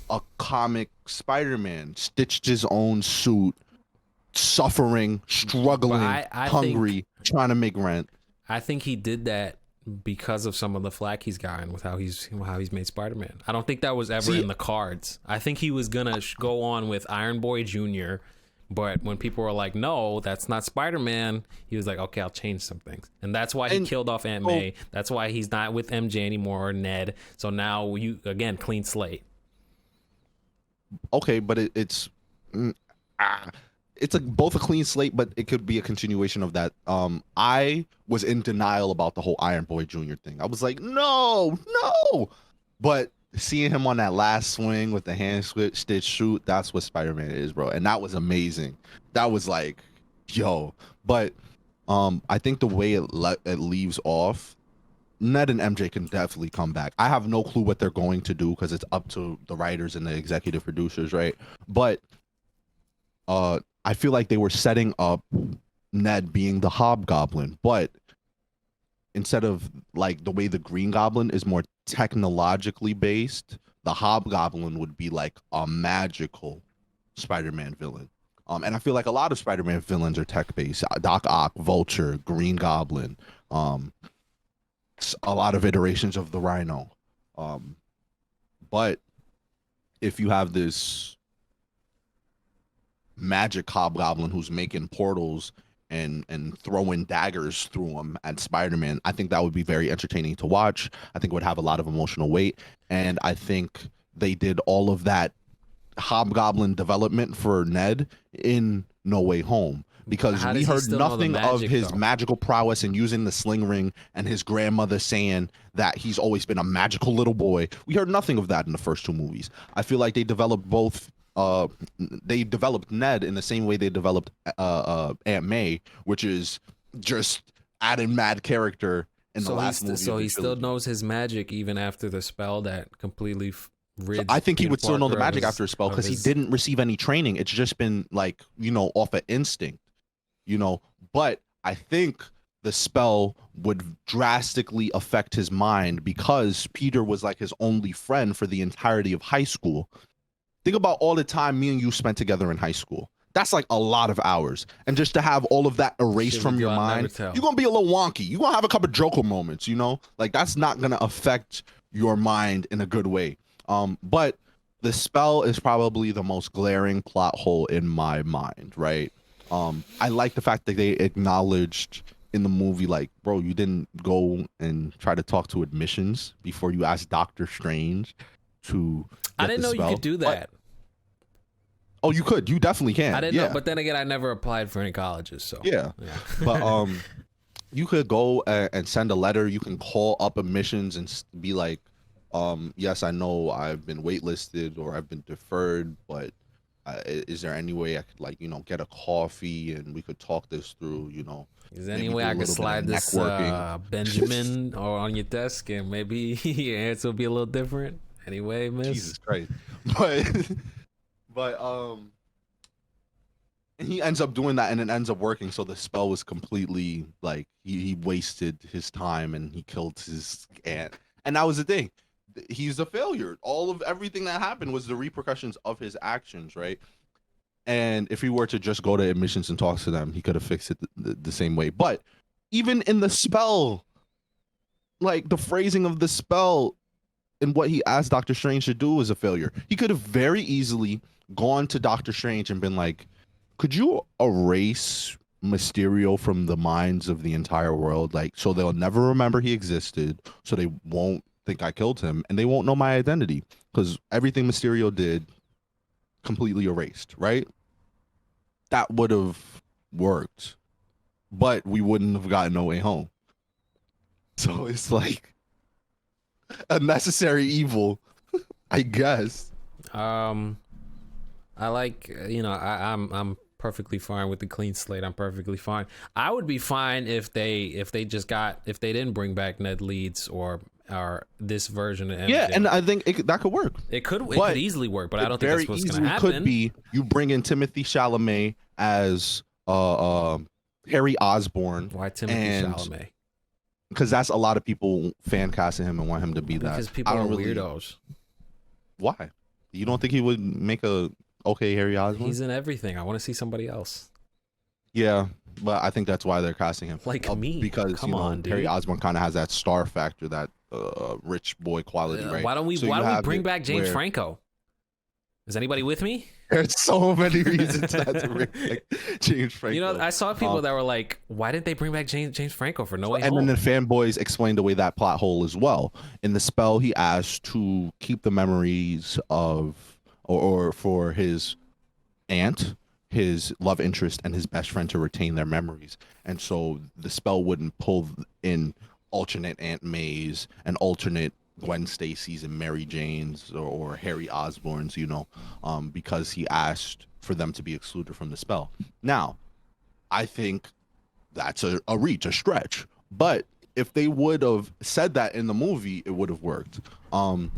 Speaker 2: a comic Spider-Man, stitched his own suit, suffering, struggling, hungry, trying to make rent.
Speaker 1: I think he did that because of some of the flack he's gotten with how he's made Spider-Man. I don't think that was ever in the cards. I think he was gonna go on with Iron Boy Jr., but when people were like, no, that's not Spider-Man, he was like, okay, I'll change some things. And that's why he killed off Aunt May. That's why he's not with MJ anymore, or Ned. So now you, again, clean slate.
Speaker 2: Okay, but it's it's both a clean slate, but it could be a continuation of that. I was in denial about the whole Iron Boy Jr. thing. I was like, no, no. But seeing him on that last swing with the hand stitch shoot, that's what Spider-Man is, bro. And that was amazing. That was like, yo. But I think the way it leaves off, Ned and MJ can definitely come back. I have no clue what they're going to do because it's up to the writers and the executive producers, right? But I feel like they were setting up Ned being the Hobgoblin, but instead of like the way the Green Goblin is more technologically based, the Hobgoblin would be like a magical Spider-Man villain. And I feel like a lot of Spider-Man villains are tech-based. Doc Ock, Vulture, Green Goblin, a lot of iterations of the Rhino. But if you have this magic Hobgoblin who's making portals and throwing daggers through them at Spider-Man, I think that would be very entertaining to watch. I think it would have a lot of emotional weight. And I think they did all of that Hobgoblin development for Ned in No Way Home, because we heard nothing of his magical prowess and using the sling ring and his grandmother saying that he's always been a magical little boy. We heard nothing of that in the first two movies. I feel like they developed both. They developed Ned in the same way they developed Aunt May, which is just adding mad character in the last movie.
Speaker 1: So he still knows his magic even after the spell that completely
Speaker 2: so I think he would still know the magic after a spell because he didn't receive any training. It's just been like, you know, off of instinct, you know. But I think the spell would drastically affect his mind because Peter was like his only friend for the entirety of high school. Think about all the time me and you spent together in high school. That's like a lot of hours. And just to have all of that erased from your mind, you're going to be a little wonky. You're going to have a couple of Joker moments, you know? Like, that's not going to affect your mind in a good way. But the spell is probably the most glaring plot hole in my mind, right? I like the fact that they acknowledged in the movie, like, bro, you didn't go and try to talk to admissions before you asked Doctor Strange to
Speaker 1: I didn't know you could do that.
Speaker 2: Oh, you could. You definitely can.
Speaker 1: I didn't know, but then again, I never applied for any colleges, so
Speaker 2: yeah. But you could go and send a letter. You can call up admissions and be like, yes, I know I've been waitlisted or I've been deferred, but is there any way I could, like, you know, get a coffee and we could talk this through, you know?
Speaker 1: Is there any way I could slide this Benjamin or on your desk and maybe your answer will be a little different? Anyway, miss.
Speaker 2: Jesus Christ. But and he ends up doing that and it ends up working. So the spell was completely like he wasted his time and he killed his aunt. And that was the thing. He's a failure. All of everything that happened was the repercussions of his actions, right? And if he were to just go to admissions and talk to them, he could have fixed it the same way. But even in the spell, like the phrasing of the spell and what he asked Doctor Strange to do was a failure. He could have very easily gone to Doctor Strange and been like, could you erase Mysterio from the minds of the entire world? Like, so they'll never remember he existed, so they won't think I killed him, and they won't know my identity because everything Mysterio did completely erased, right? That would have worked, but we wouldn't have gotten No Way Home. So it's like a necessary evil, I guess.
Speaker 1: I like, you know, I'm perfectly fine with the clean slate. I'm perfectly fine. I would be fine if they didn't bring back Ned Leeds or this version of MJ.
Speaker 2: Yeah, and I think that could work.
Speaker 1: It could easily work, but I don't think that's what's going to happen.
Speaker 2: Could be you bring in Timothy Chalamet as Harry Osborn.
Speaker 1: Why Timothy Chalamet?
Speaker 2: Because that's a lot of people fan casting him and want him to be that.
Speaker 1: Because people are weirdos.
Speaker 2: Why? You don't think he would make a okay Harry Osborn?
Speaker 1: He's in everything. I want to see somebody else.
Speaker 2: Yeah, but I think that's why they're casting him.
Speaker 1: Like me.
Speaker 2: Because
Speaker 1: Come on, dude.
Speaker 2: Harry Osborn kind of has that star factor, that rich boy quality, right?
Speaker 1: Why don't we bring back James Franco? Is anybody with me?
Speaker 2: There's so many reasons not to bring back James Franco.
Speaker 1: You know, I saw people that were like, why didn't they bring back James Franco for No Way Home?
Speaker 2: And then the fanboys explained away that plot hole as well. In the spell, he asked to keep the memories of, or for his aunt, his love interest and his best friend to retain their memories. And so the spell wouldn't pull in alternate Aunt May's and alternate Gwen Stacy's and Mary Jane's or Harry Osborn's, because he asked for them to be excluded from the spell. Now, I think that's a reach, a stretch. But if they would have said that in the movie, it would have worked. Going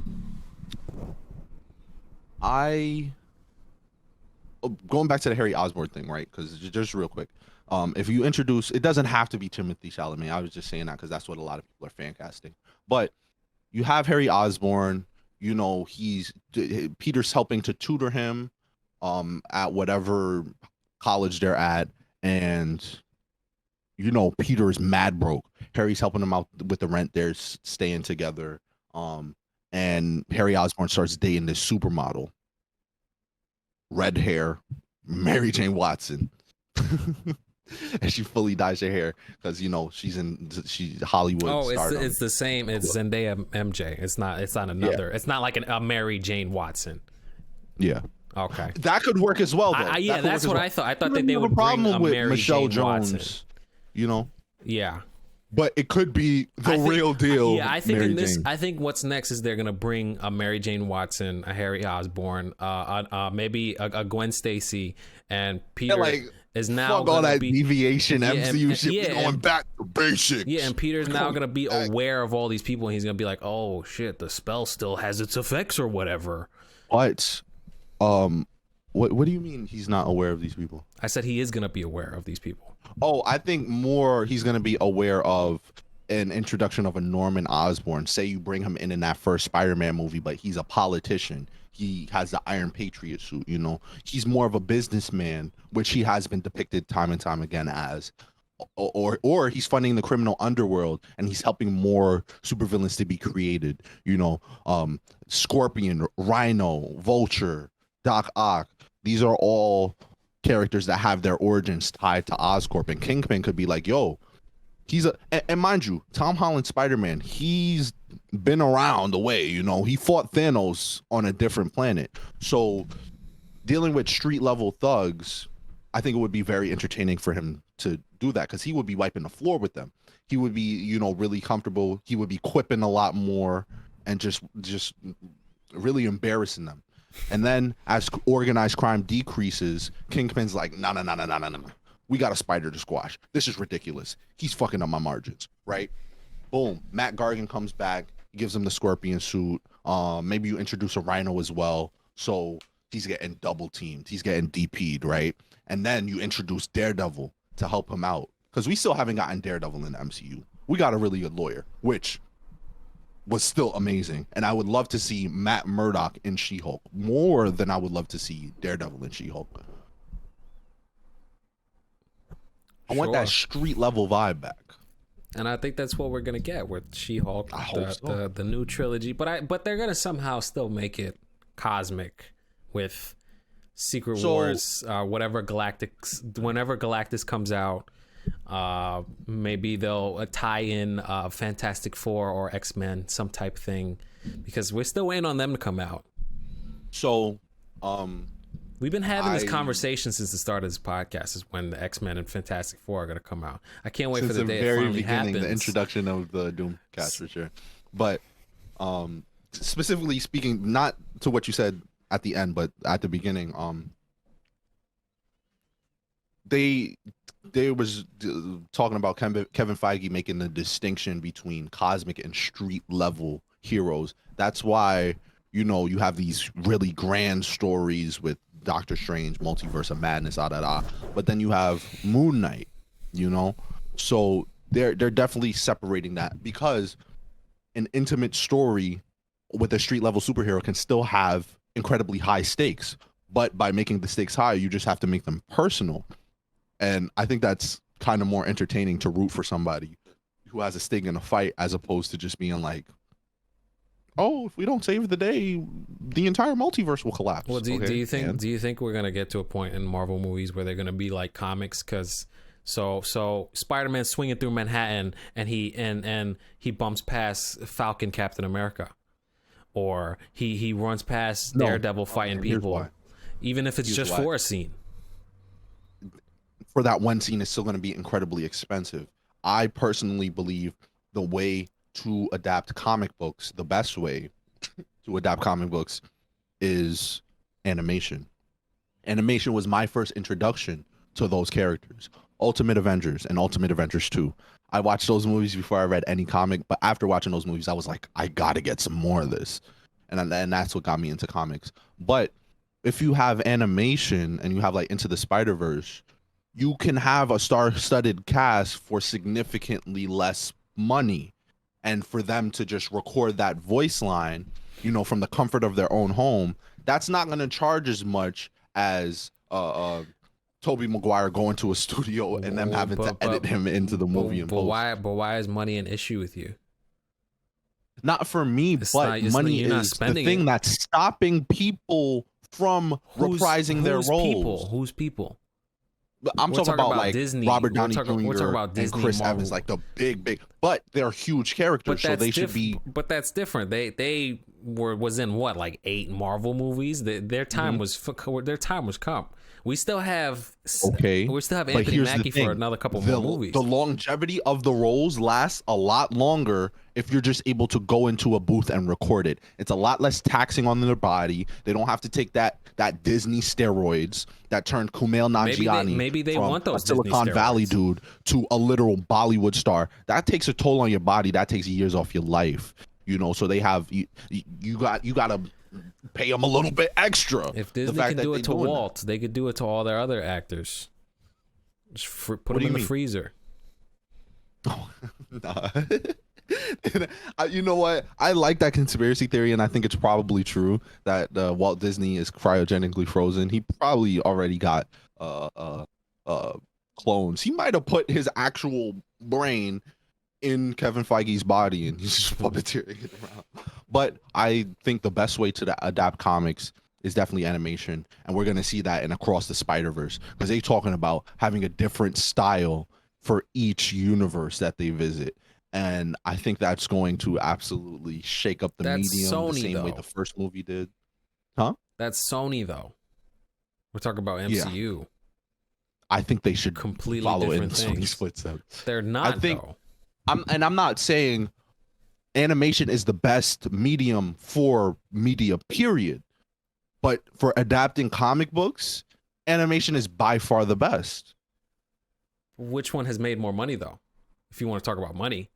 Speaker 2: back to the Harry Osborn thing, right? Because just real quick, if you introduce, it doesn't have to be Timothy Chalamet. I was just saying that because that's what a lot of people are fan casting. But you have Harry Osborn, Peter's helping to tutor him at whatever college they're at, and Peter is mad broke. Harry's helping him out with the rent. They're staying together, and Harry Osborn starts dating this supermodel, red hair, Mary Jane Watson. And she fully dyes her hair because she's Hollywood. Stardom.
Speaker 1: It's the same. It's Zendaya MJ. It's not another. Yeah. It's not like a Mary Jane Watson.
Speaker 2: Yeah.
Speaker 1: Okay.
Speaker 2: That could work as well. Though.
Speaker 1: That's what I thought. I thought that they would bring a Mary
Speaker 2: Michelle
Speaker 1: Jane
Speaker 2: Jones.
Speaker 1: Watson. Yeah.
Speaker 2: But it could be real deal.
Speaker 1: Yeah, I think
Speaker 2: Mary
Speaker 1: in this,
Speaker 2: Jane.
Speaker 1: I think what's next is they're gonna bring a Mary Jane Watson, a Harry Osborn, maybe a Gwen Stacy, and Peter is now
Speaker 2: fuck all that deviation MCU shit. Going back to basics.
Speaker 1: Yeah, and Peter's now gonna be aware of all these people, and he's gonna be like, "Oh shit, the spell still has its effects or whatever."
Speaker 2: But, what do you mean he's not aware of these people?
Speaker 1: I said he is gonna be aware of these people.
Speaker 2: Oh, I think more he's gonna be aware of an introduction of a Norman Osborn. Say you bring him in that first Spider-Man movie, but he's a politician. He has the Iron Patriot suit, He's more of a businessman, which he has been depicted time and time again as. Or he's funding the criminal underworld and he's helping more supervillains to be created. Scorpion, Rhino, Vulture, Doc Ock. These are all characters that have their origins tied to Oscorp. And Kingpin could be like, yo, and mind you, Tom Holland Spider-Man, he's been around the way, he fought Thanos on a different planet. So dealing with street level thugs, I think it would be very entertaining for him to do that because he would be wiping the floor with them. He would be, really comfortable. He would be quipping a lot more and just really embarrassing them. And then as organized crime decreases, Kingpin's like, no. We got a spider to squash. This is ridiculous. He's fucking up my margins, right? Boom. Matt Gargan comes back, gives him the Scorpion suit. Maybe you introduce a Rhino as well. So he's getting double teamed. He's getting DP'd, right? And then you introduce Daredevil to help him out. Because we still haven't gotten Daredevil in the MCU. We got a really good lawyer, which was still amazing. And I would love to see Matt Murdock in She-Hulk more than I would love to see Daredevil in She-Hulk. I want that street level vibe back.
Speaker 1: And I think that's what we're gonna get with She-Hulk, the new trilogy. But they're gonna somehow still make it cosmic with Secret Wars, whenever Galactus comes out. Maybe they'll tie in Fantastic Four or X-Men, some type thing, because we're still waiting on them to come out.
Speaker 2: So,
Speaker 1: we've been having this conversation since the start of this podcast, is when the X-Men and Fantastic Four are going to come out. I can't wait for the day it finally happens.
Speaker 2: The introduction of the Doomcast for sure. But specifically speaking, not to what you said at the end, but at the beginning, they was talking about Kevin Feige making the distinction between cosmic and street level heroes. That's why you have these really grand stories with Doctor Strange, Multiverse of Madness, but then you have Moon Knight, so they're definitely separating that, because an intimate story with a street level superhero can still have incredibly high stakes, but by making the stakes high, you just have to make them personal. And I think that's kind of more entertaining to root for somebody who has a stake in a fight, as opposed to just being like, oh, if we don't save the day, the entire multiverse will collapse.
Speaker 1: Well, do you think we're gonna get to a point in Marvel movies where they're gonna be like comics? Because so Spider-Man swinging through Manhattan and he bumps past Falcon, Captain America, or he runs past Daredevil fighting people, even if it's just for a scene.
Speaker 2: for that one scene is still going to be incredibly expensive. I personally believe the way to adapt comic books, the best way to adapt comic books, is animation. Animation was my first introduction to those characters. Ultimate Avengers and Ultimate Avengers 2. I watched those movies before I read any comic, but after watching those movies, I was like, I gotta get some more of this. And that's what got me into comics. But if you have animation and you have like Into the Spider-Verse, you can have a star-studded cast for significantly less money. And for them to just record that voice line, you know, from the comfort of their own home, that's not going to charge as much as Tobey Maguire going to a studio and them having to edit him into the movie.
Speaker 1: But why is money an issue with you?
Speaker 2: Not for me, but money is the thing that's stopping people from reprising their roles.
Speaker 1: Who's people?
Speaker 2: I'm talking about like
Speaker 1: Disney.
Speaker 2: Robert Downey Jr.
Speaker 1: We're talking about Disney
Speaker 2: and Chris
Speaker 1: and Marvel.
Speaker 2: Evans, like the big, but they're huge characters, so they should be.
Speaker 1: But that's different. They was in what, like 8 Marvel movies. Their time was come. We still have Anthony Mackie for another couple more movies.
Speaker 2: The longevity of the roles lasts a lot longer if you're just able to go into a booth and record it. It's a lot less taxing on their body. They don't have to take that Disney steroids that turned Kumail Nanjiani
Speaker 1: maybe they
Speaker 2: from
Speaker 1: want those
Speaker 2: a Silicon
Speaker 1: Disney
Speaker 2: Valley
Speaker 1: steroids.
Speaker 2: dude to a literal Bollywood star. That takes a toll on your body. That takes years off your life. You know, so they have you gotta pay them a little bit extra.
Speaker 1: If Disney can do it to Walt, they could do it to all their other actors. Just put them in the freezer.
Speaker 2: Oh, nah. You know what? I like that conspiracy theory, and I think it's probably true that Walt Disney is cryogenically frozen. He probably already got clones. He might have put his actual brain in Kevin Feige's body and he's just puppeteering it around. But I think the best way to adapt comics is definitely animation, and we're gonna see that in Across the Spider-Verse, because they're talking about having a different style for each universe that they visit. And I think that's going to absolutely shake up the medium
Speaker 1: Sony,
Speaker 2: the same way the first movie did. Huh?
Speaker 1: That's Sony, though. We're talking about MCU.
Speaker 2: Yeah. I think they should
Speaker 1: completely
Speaker 2: follow in
Speaker 1: different
Speaker 2: Sony's footsteps.
Speaker 1: They're not,
Speaker 2: I think,
Speaker 1: though.
Speaker 2: I'm not saying animation is the best medium for media, period. But for adapting comic books, animation is by far the best.
Speaker 1: Which one has made more money, though? If you want to talk about money.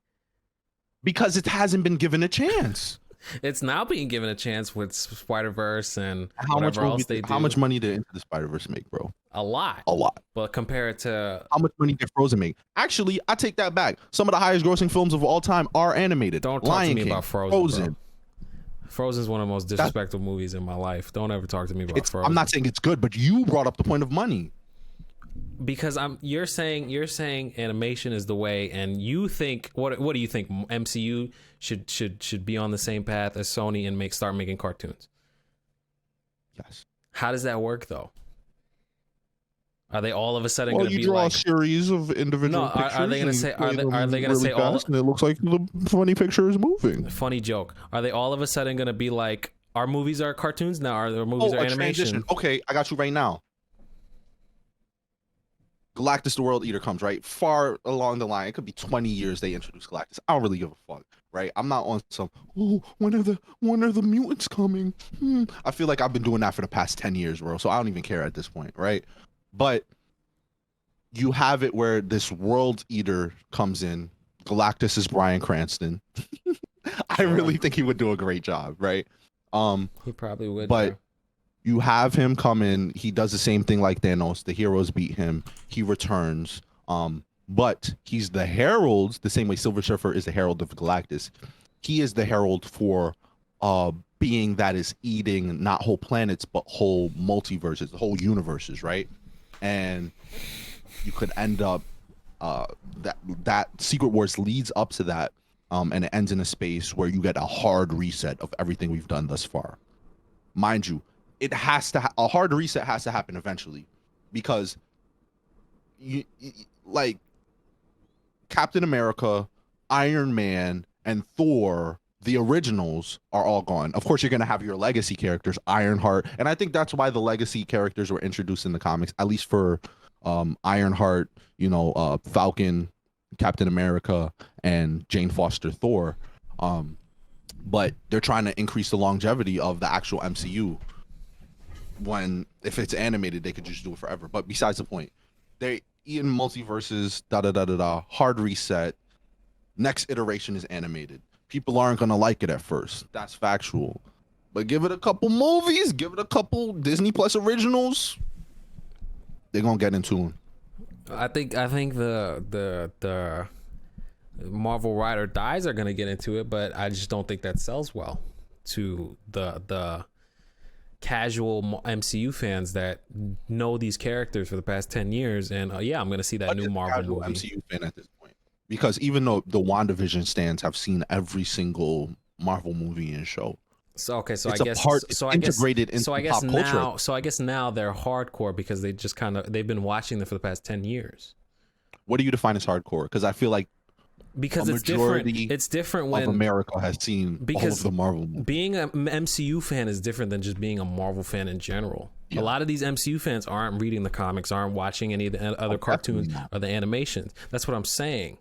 Speaker 2: Because it hasn't been given a chance.
Speaker 1: It's now being given a chance with Spider-Verse and
Speaker 2: how
Speaker 1: whatever
Speaker 2: much
Speaker 1: else they do.
Speaker 2: How much money did Into the Spider-Verse make, bro?
Speaker 1: A lot.
Speaker 2: A lot.
Speaker 1: But compare it to...
Speaker 2: How much money did Frozen make? Actually, I take that back. Some of the highest grossing films of all time are animated.
Speaker 1: Don't talk
Speaker 2: Lion
Speaker 1: to me
Speaker 2: King,
Speaker 1: about Frozen. Frozen's one of the most disrespectful movies in my life. Don't ever talk to me about Frozen.
Speaker 2: I'm not saying it's good, but you brought up the point of money.
Speaker 1: Because you're saying animation is the way, and you think what do you think MCU should be on the same path as Sony and start making cartoons?
Speaker 2: Yes.
Speaker 1: How does that work though? Are they all of a sudden going to be
Speaker 2: draw
Speaker 1: like
Speaker 2: a series of individual pictures?
Speaker 1: Are they going to say are they going to say all?
Speaker 2: And it looks like the funny picture is moving.
Speaker 1: Funny joke. Are they all of a sudden going to be like our movies are cartoons now? Our movies are animation?
Speaker 2: Transition. Okay, I got you right now. Galactus the World Eater comes, right? Far along the line. It could be 20 years they introduce Galactus. I don't really give a fuck, right? I'm not on some, when are the mutants coming? I feel like I've been doing that for the past 10 years, bro. So I don't even care at this point, right? But you have it where this World Eater comes in. Galactus is Bryan Cranston. I really think he would do a great job, right?
Speaker 1: He probably would.
Speaker 2: But
Speaker 1: yeah.
Speaker 2: You have him come in. He does the same thing like Thanos. The heroes beat him. He returns. But he's the herald, the same way Silver Surfer is the herald of Galactus. He is the herald for being that is eating not whole planets, but whole multiverses, whole universes, right? And you could end up that Secret Wars leads up to that, and it ends in a space where you get a hard reset of everything we've done thus far. Mind you, it has to a hard reset has to happen eventually, because you like Captain America, Iron Man, and Thor, the originals, are all gone. Of course, you're gonna have your legacy characters, Ironheart, and I think that's why the legacy characters were introduced in the comics, at least for Ironheart, Falcon, Captain America, and Jane Foster Thor. But they're trying to increase the longevity of the actual MCU. When if it's animated, they could just do it forever. But besides the point, they in multiverses, hard reset. Next iteration is animated. People aren't gonna like it at first. That's factual. But give it a couple movies, give it a couple Disney Plus originals, they're gonna get in tune.
Speaker 1: I think the Marvel Ride or Dies are gonna get into it, but I just don't think that sells well to the casual MCU fans that know these characters for the past 10 years. And yeah, I'm gonna see that new Marvel movie.
Speaker 2: MCU fan at this point, because even though the WandaVision stands have seen every single Marvel movie and show.
Speaker 1: So okay, so
Speaker 2: it's
Speaker 1: I guess
Speaker 2: integrated into pop culture.
Speaker 1: So I guess now they're hardcore because they've been watching them for the past 10 years.
Speaker 2: What do you define as hardcore? Because I feel like
Speaker 1: it's different. It's different when
Speaker 2: America has seen all of the Marvel movies. Being
Speaker 1: an MCU fan is different than just being a Marvel fan in general. Yeah. A lot of these MCU fans aren't reading the comics, aren't watching any of the other cartoons or the animations. That's what I'm saying.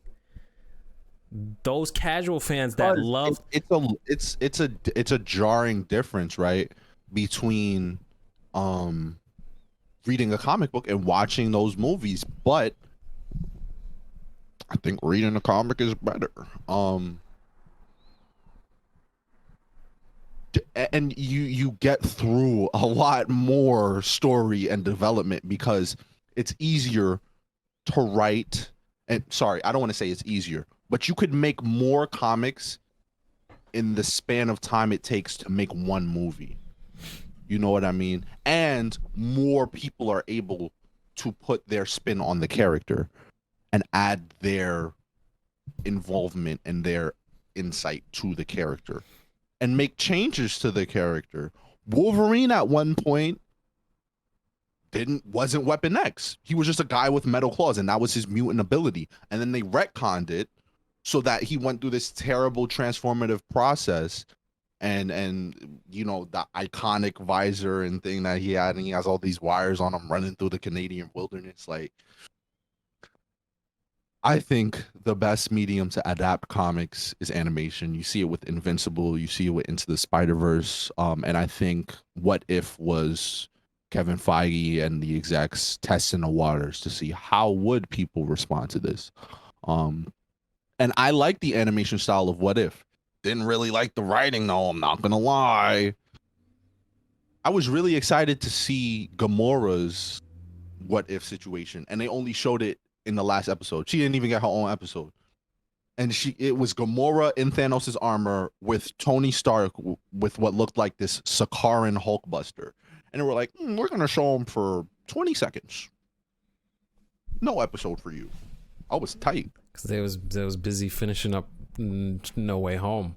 Speaker 1: Those casual fans that love
Speaker 2: it's a jarring difference, right, between reading a comic book and watching those movies, but I think reading a comic is better. And you get through a lot more story and development because it's easier to write. And sorry, I don't want to say it's easier, but you could make more comics in the span of time it takes to make one movie. You know what I mean? And more people are able to put their spin on the character and add their involvement and their insight to the character and make changes to the character. Wolverine at one point wasn't Weapon X. He was just a guy with metal claws, and that was his mutant ability. And then they retconned it so that he went through this terrible transformative process, and the iconic visor and thing that he had, and he has all these wires on him running through the Canadian wilderness. Like, I think the best medium to adapt comics is animation. You see it with Invincible, you see it with Into the Spider-Verse, and I think What If was Kevin Feige and the execs testing the waters to see how would people respond to this. And I like the animation style of What If. Didn't really like the writing though, I'm not gonna lie. I was really excited to see Gamora's What If situation, and they only showed it in the last episode. She didn't even get her own episode. And it was Gamora in Thanos' armor with Tony Stark with what looked like this Sakaran Hulkbuster. And they were like, we're going to show him for 20 seconds. No episode for you. I was tight.
Speaker 1: Because they was busy finishing up No Way Home.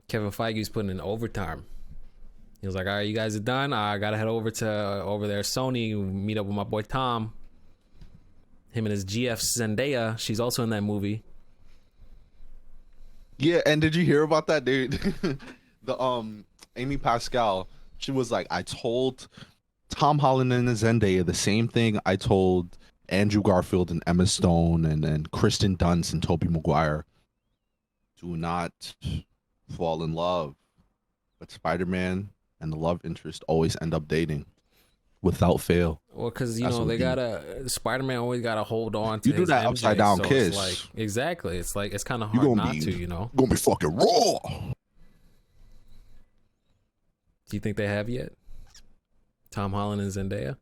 Speaker 1: Kevin Feige's putting in overtime. He was like, all right, you guys are done. I got to head over there, Sony, meet up with my boy Tom. Him and his GF Zendaya. She's also in that movie.
Speaker 2: Yeah, and did you hear about that, dude? The Amy Pascal, she was like, I told Tom Holland and Zendaya the same thing I told Andrew Garfield and Emma Stone and Kristen Dunst and Tobey Maguire. Do not fall in love. But Spider-Man and the love interest always end up dating without fail.
Speaker 1: Well, because Spider-Man always gotta hold on to.
Speaker 2: You do that
Speaker 1: MJ,
Speaker 2: upside down
Speaker 1: so
Speaker 2: kiss.
Speaker 1: Exactly. It's kind of hard not to.
Speaker 2: You're gonna be fucking raw.
Speaker 1: Do you think they have yet? Tom Holland and Zendaya.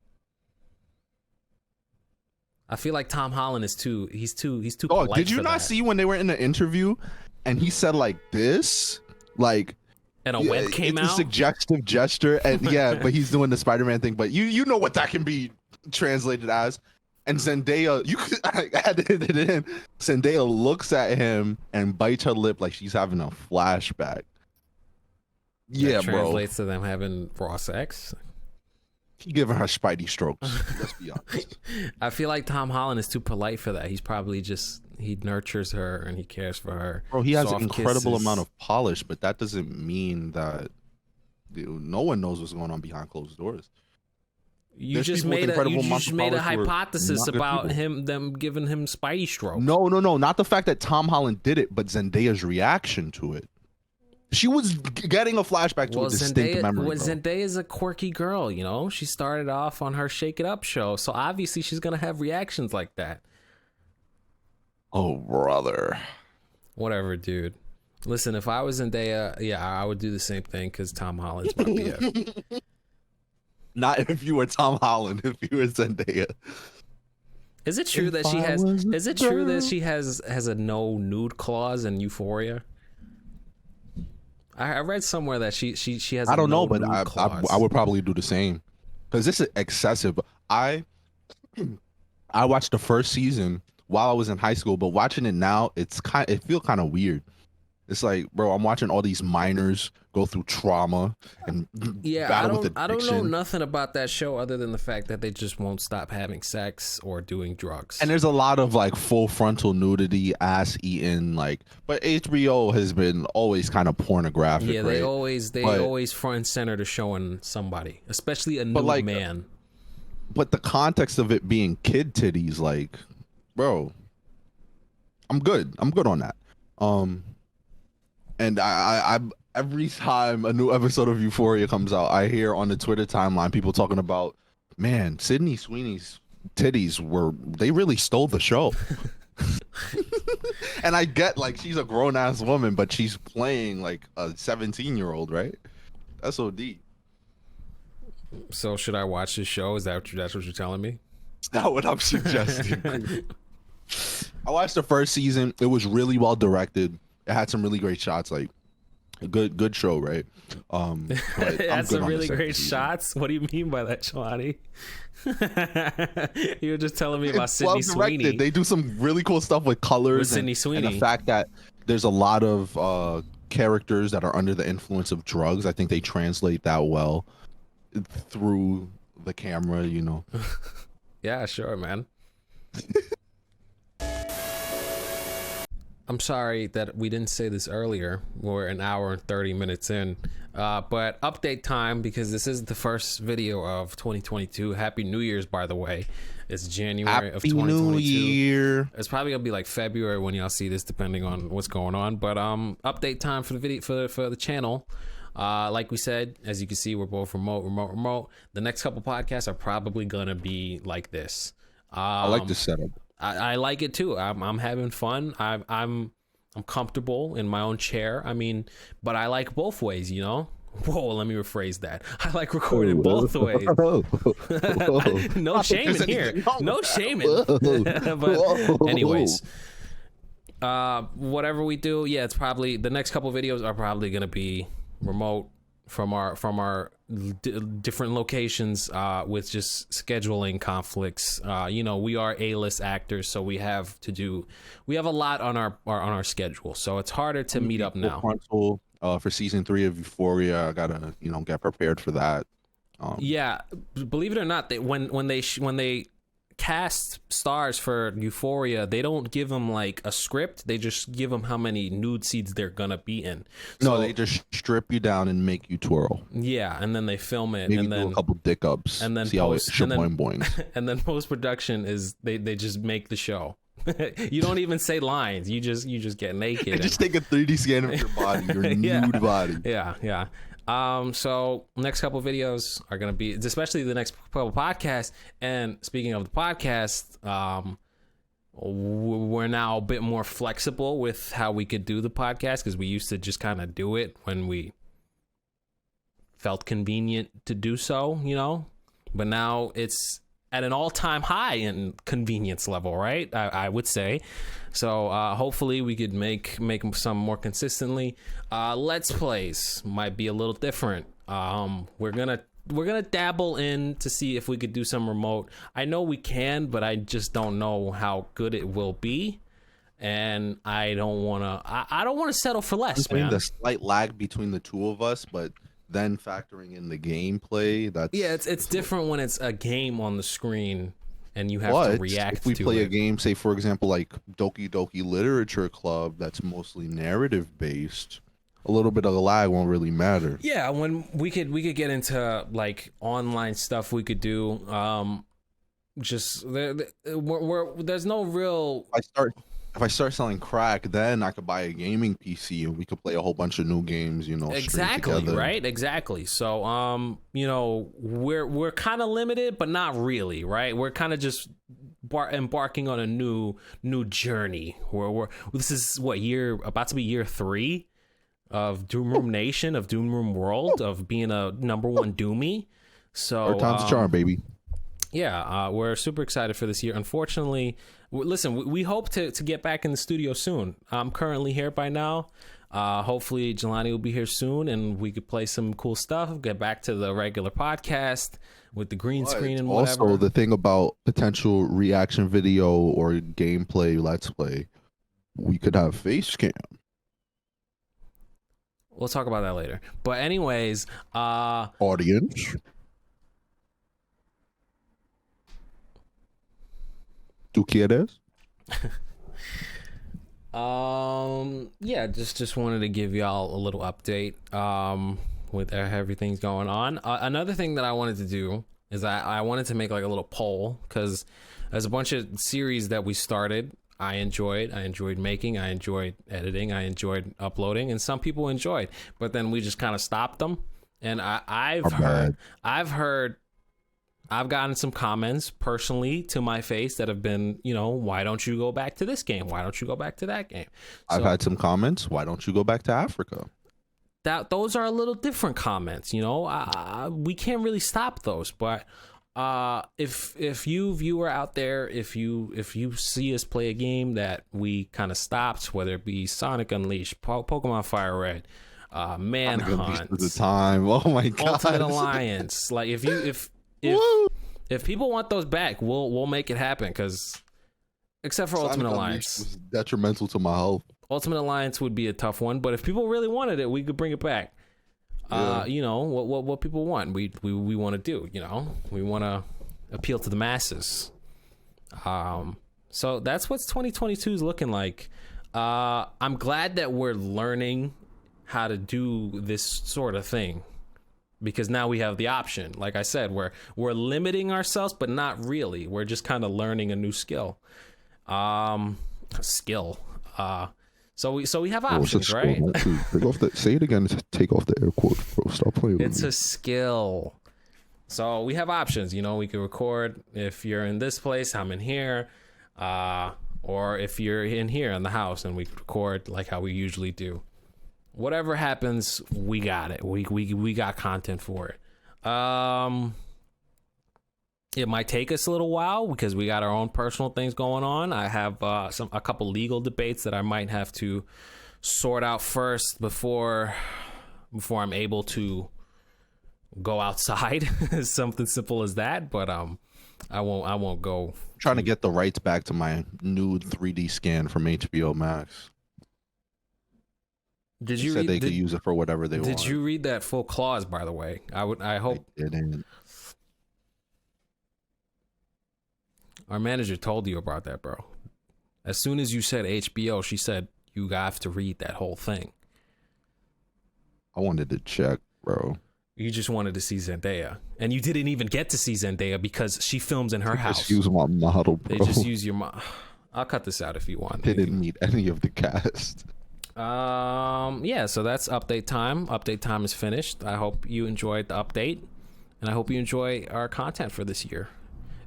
Speaker 1: I feel like Tom Holland is too. He's too.
Speaker 2: Oh, did you not see when they were in the interview, and he said like this, like.
Speaker 1: And a web came out.
Speaker 2: It's a suggestive gesture, and yeah, but he's doing the Spider-Man thing. But you know what that can be translated as. And Zendaya, I added it in. Zendaya looks at him and bites her lip like she's having a flashback. Yeah,
Speaker 1: that translates to them having raw sex.
Speaker 2: He giving her Spidey strokes. Let's be honest.
Speaker 1: I feel like Tom Holland is too polite for that. He's probably he nurtures her and he cares for her.
Speaker 2: Bro, he has an incredible amount of polish, but that doesn't mean that no one knows what's going on behind closed doors.
Speaker 1: You
Speaker 2: There's
Speaker 1: just
Speaker 2: people with
Speaker 1: made
Speaker 2: incredible
Speaker 1: a
Speaker 2: powers who are
Speaker 1: hypothesis
Speaker 2: not good
Speaker 1: about
Speaker 2: people.
Speaker 1: them giving him Spidey stroke.
Speaker 2: No, not the fact that Tom Holland did it, but Zendaya's reaction to it. She was getting a flashback to a distinct memory.
Speaker 1: Zendaya's a quirky girl, you know. She started off on her Shake It Up show, so obviously she's gonna have reactions like that.
Speaker 2: Oh, brother.
Speaker 1: Whatever, dude. Listen, if I was Zendaya, yeah, I would do the same thing because Tom Holland's my BF.
Speaker 2: Not if you were Tom Holland, if you were Zendaya.
Speaker 1: Is it true that she has? Is it true that she has a no nude clause in Euphoria? I read somewhere that she has.
Speaker 2: I don't know,
Speaker 1: no
Speaker 2: but
Speaker 1: nude
Speaker 2: I would probably do the same because this is excessive. I watched the first season while I was in high school, but watching it now, it feels kind of weird. It's like, bro, I'm watching all these minors go through trauma and battle with addiction.
Speaker 1: I don't know nothing about that show other than the fact that they just won't stop having sex or doing drugs.
Speaker 2: And there's a lot of like full frontal nudity, ass eating, like. But HBO has been always kind of pornographic.
Speaker 1: Yeah, they
Speaker 2: right?
Speaker 1: always front and center to showing somebody, especially a nude man.
Speaker 2: But the context of it being kid titties, like, bro, I'm good on that. And I every time a new episode of Euphoria comes out, I hear on the Twitter timeline people talking about, man, Sydney Sweeney's titties they really stole the show. And I get, like, she's a grown ass woman, but she's playing like a 17-year-old, right? That's OD.
Speaker 1: So should I watch this show? That's what you're telling me?
Speaker 2: That's not what I'm suggesting. I watched the first season. It was really well directed. It had some really great shots, like a good show, right?
Speaker 1: It had some really great shots. What do you mean by that, Shawani? You were just telling me about Sydney Sweeney.
Speaker 2: They do some really cool stuff with colors
Speaker 1: Sydney Sweeney.
Speaker 2: And the fact that there's a lot of characters that are under the influence of drugs. I think they translate that well through the camera, you know.
Speaker 1: Yeah, sure, man. I'm sorry that we didn't say this earlier. We're an hour and 30 minutes in. But update time, because this is the first video of 2022. Happy New Year's, by the way. It's January of 2022.
Speaker 2: New Year.
Speaker 1: It's probably gonna be like February when y'all see this, depending on what's going on. But update time for the video for the channel. Like we said, as you can see, we're both remote. The next couple podcasts are probably gonna be like this.
Speaker 2: I like this setup.
Speaker 1: I like it too. I'm having fun. I'm comfortable in my own chair. I mean, but I like both ways, you know. Whoa, let me rephrase that. I like recording both ways. No shame in here. No shaming. But anyways, whatever we do, yeah, it's probably the next couple videos are probably gonna be remote from our different locations with just scheduling conflicts. You know, we are A-list actors, so we have a lot on our schedule, so it's harder to meet up now.
Speaker 2: For season 3 of Euphoria, I gotta get prepared for that.
Speaker 1: Yeah, believe it or not, when they cast stars for Euphoria, they don't give them like a script. They just give them how many nude scenes they're gonna be in.
Speaker 2: No, they just strip you down and make you twirl.
Speaker 1: Yeah, and then they film it,
Speaker 2: Maybe
Speaker 1: and then
Speaker 2: do a couple dick ups,
Speaker 1: and then
Speaker 2: see how it's boing boing.
Speaker 1: And then post production is they just make the show. You don't even say lines. You just get naked.
Speaker 2: They just take a 3D scan of your body, your nude body.
Speaker 1: Yeah. So next couple videos are gonna be, especially the next couple podcasts. And speaking of the podcast, we're now a bit more flexible with how we could do the podcast, because we used to just kind of do it when we felt convenient to do so, you know. But now it's at an all-time high in convenience level, right? I would say. So hopefully we could make some more consistently. Let's Plays might be a little different. We're gonna dabble in to see if we could do some remote. I know we can, but I just don't know how good it will be. And I don't wanna settle for less, man.
Speaker 2: The slight lag between the two of us, but then factoring in the gameplay,
Speaker 1: it's different when it's a game on the screen and you have to react to it.
Speaker 2: If we play a game, say for example like Doki Doki Literature Club, that's mostly narrative based, a little bit of lag won't really matter.
Speaker 1: Yeah, when we could get into like online stuff we could do. Just there's no real.
Speaker 2: If I start selling crack, then I could buy a gaming PC and we could play a whole bunch of new games. You know,
Speaker 1: exactly right, exactly. So you know, we're kind of limited, but not really, right? We're kind of just embarking on a new journey. This is about to be year 3 of DOOMROOM Nation, of DOOMROOM World, of being a #1 Doomie. So
Speaker 2: third time's a charm, baby.
Speaker 1: Yeah, we're super excited for this year. Unfortunately, listen, we hope to get back in the studio soon. I'm currently here by now. Hopefully Jelani will be here soon and we could play some cool stuff, get back to the regular podcast with the green screen and whatever.
Speaker 2: Also, the thing about potential reaction video or gameplay, let's play, we could have face cam.
Speaker 1: We'll talk about that later. But anyways,
Speaker 2: audience, ¿tú quieres?
Speaker 1: Yeah, just wanted to give y'all a little update with everything's going on. Another thing that I wanted to do is I wanted to make like a little poll, because there's a bunch of series that we started. I enjoyed making, I enjoyed editing, I enjoyed uploading, and some people enjoyed, but then we just kind of stopped them. And I've gotten some comments personally to my face that have been, you know, why don't you go back to this game? Why don't you go back to that game? So,
Speaker 2: I've had some comments. Why don't you go back to Africa?
Speaker 1: Those are a little different comments, you know. We can't really stop those, but if you viewer out there, if you see us play a game that we kind of stopped, whether it be Sonic Unleashed, Pokemon Fire Red, Manhunt,
Speaker 2: the time, oh my god,
Speaker 1: Ultimate Alliance, like if people want those back, we'll make it happen. Because except for Ultimate Alliance,
Speaker 2: was detrimental to my health.
Speaker 1: Ultimate Alliance would be a tough one, but if people really wanted it, we could bring it back. Yeah. You know what people want, we want to do. You know, we want to appeal to the masses. So that's what 2022 is looking like. I'm glad that we're learning how to do this sort of thing, because now we have the option. Like I said, we're limiting ourselves, but not really. We're just kind of learning a new skill. So we have options, right?
Speaker 2: Say it again. Take off the air quotes, bro. Stop playing with me.
Speaker 1: It's a skill. So we have options. You know, we can record if you're in this place, I'm in here, or if you're in here in the house, and we record like how we usually do. Whatever happens, we got it. We got content for it. It might take us a little while because we got our own personal things going on. I have a couple legal debates that I might have to sort out first before I'm able to go outside. Something simple as that, but I won't go.
Speaker 2: I'm trying to get the rights back to my nude 3D scan from HBO Max.
Speaker 1: Did you
Speaker 2: said they could use it for whatever they want.
Speaker 1: Did you read that full clause, by the way? I hope.
Speaker 2: I didn't.
Speaker 1: Our manager told you about that, bro. As soon as you said HBO, she said you have to read that whole thing.
Speaker 2: I wanted to check, bro.
Speaker 1: You just wanted to see Zendaya, and you didn't even get to see Zendaya because she films in her house.
Speaker 2: Just use my model, bro.
Speaker 1: They just use your model. I'll cut this out if you want.
Speaker 2: They didn't meet any of the cast.
Speaker 1: Yeah, so that's update time. Update time is finished. I hope you enjoyed the update, and I hope you enjoy our content for this year.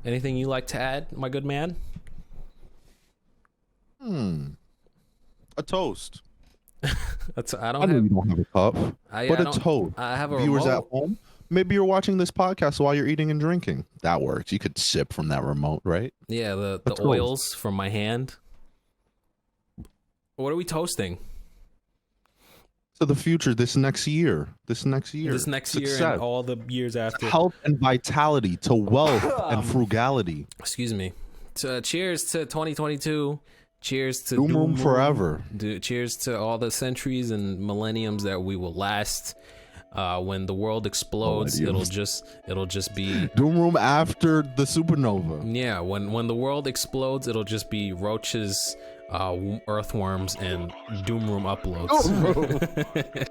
Speaker 1: Anything you like to add, my good man?
Speaker 2: A toast.
Speaker 1: I
Speaker 2: know you don't have a cup, but a toast.
Speaker 1: I have a
Speaker 2: viewers
Speaker 1: remote.
Speaker 2: at home. Maybe you're watching this podcast while you're eating and drinking. That works. You could sip from that remote, right?
Speaker 1: Yeah, the oils from my hand. What are we toasting?
Speaker 2: To the future, this next year,
Speaker 1: Success. And all the years after.
Speaker 2: Health and vitality, to wealth and frugality.
Speaker 1: Excuse me. Cheers to 2022. Cheers to
Speaker 2: DOOMROOM forever.
Speaker 1: Cheers to all the centuries and millenniums that we will last. When the world explodes, it'll just be
Speaker 2: DOOMROOM after the supernova.
Speaker 1: Yeah, when the world explodes, it'll just be roaches earthworms and Doom Room uploads.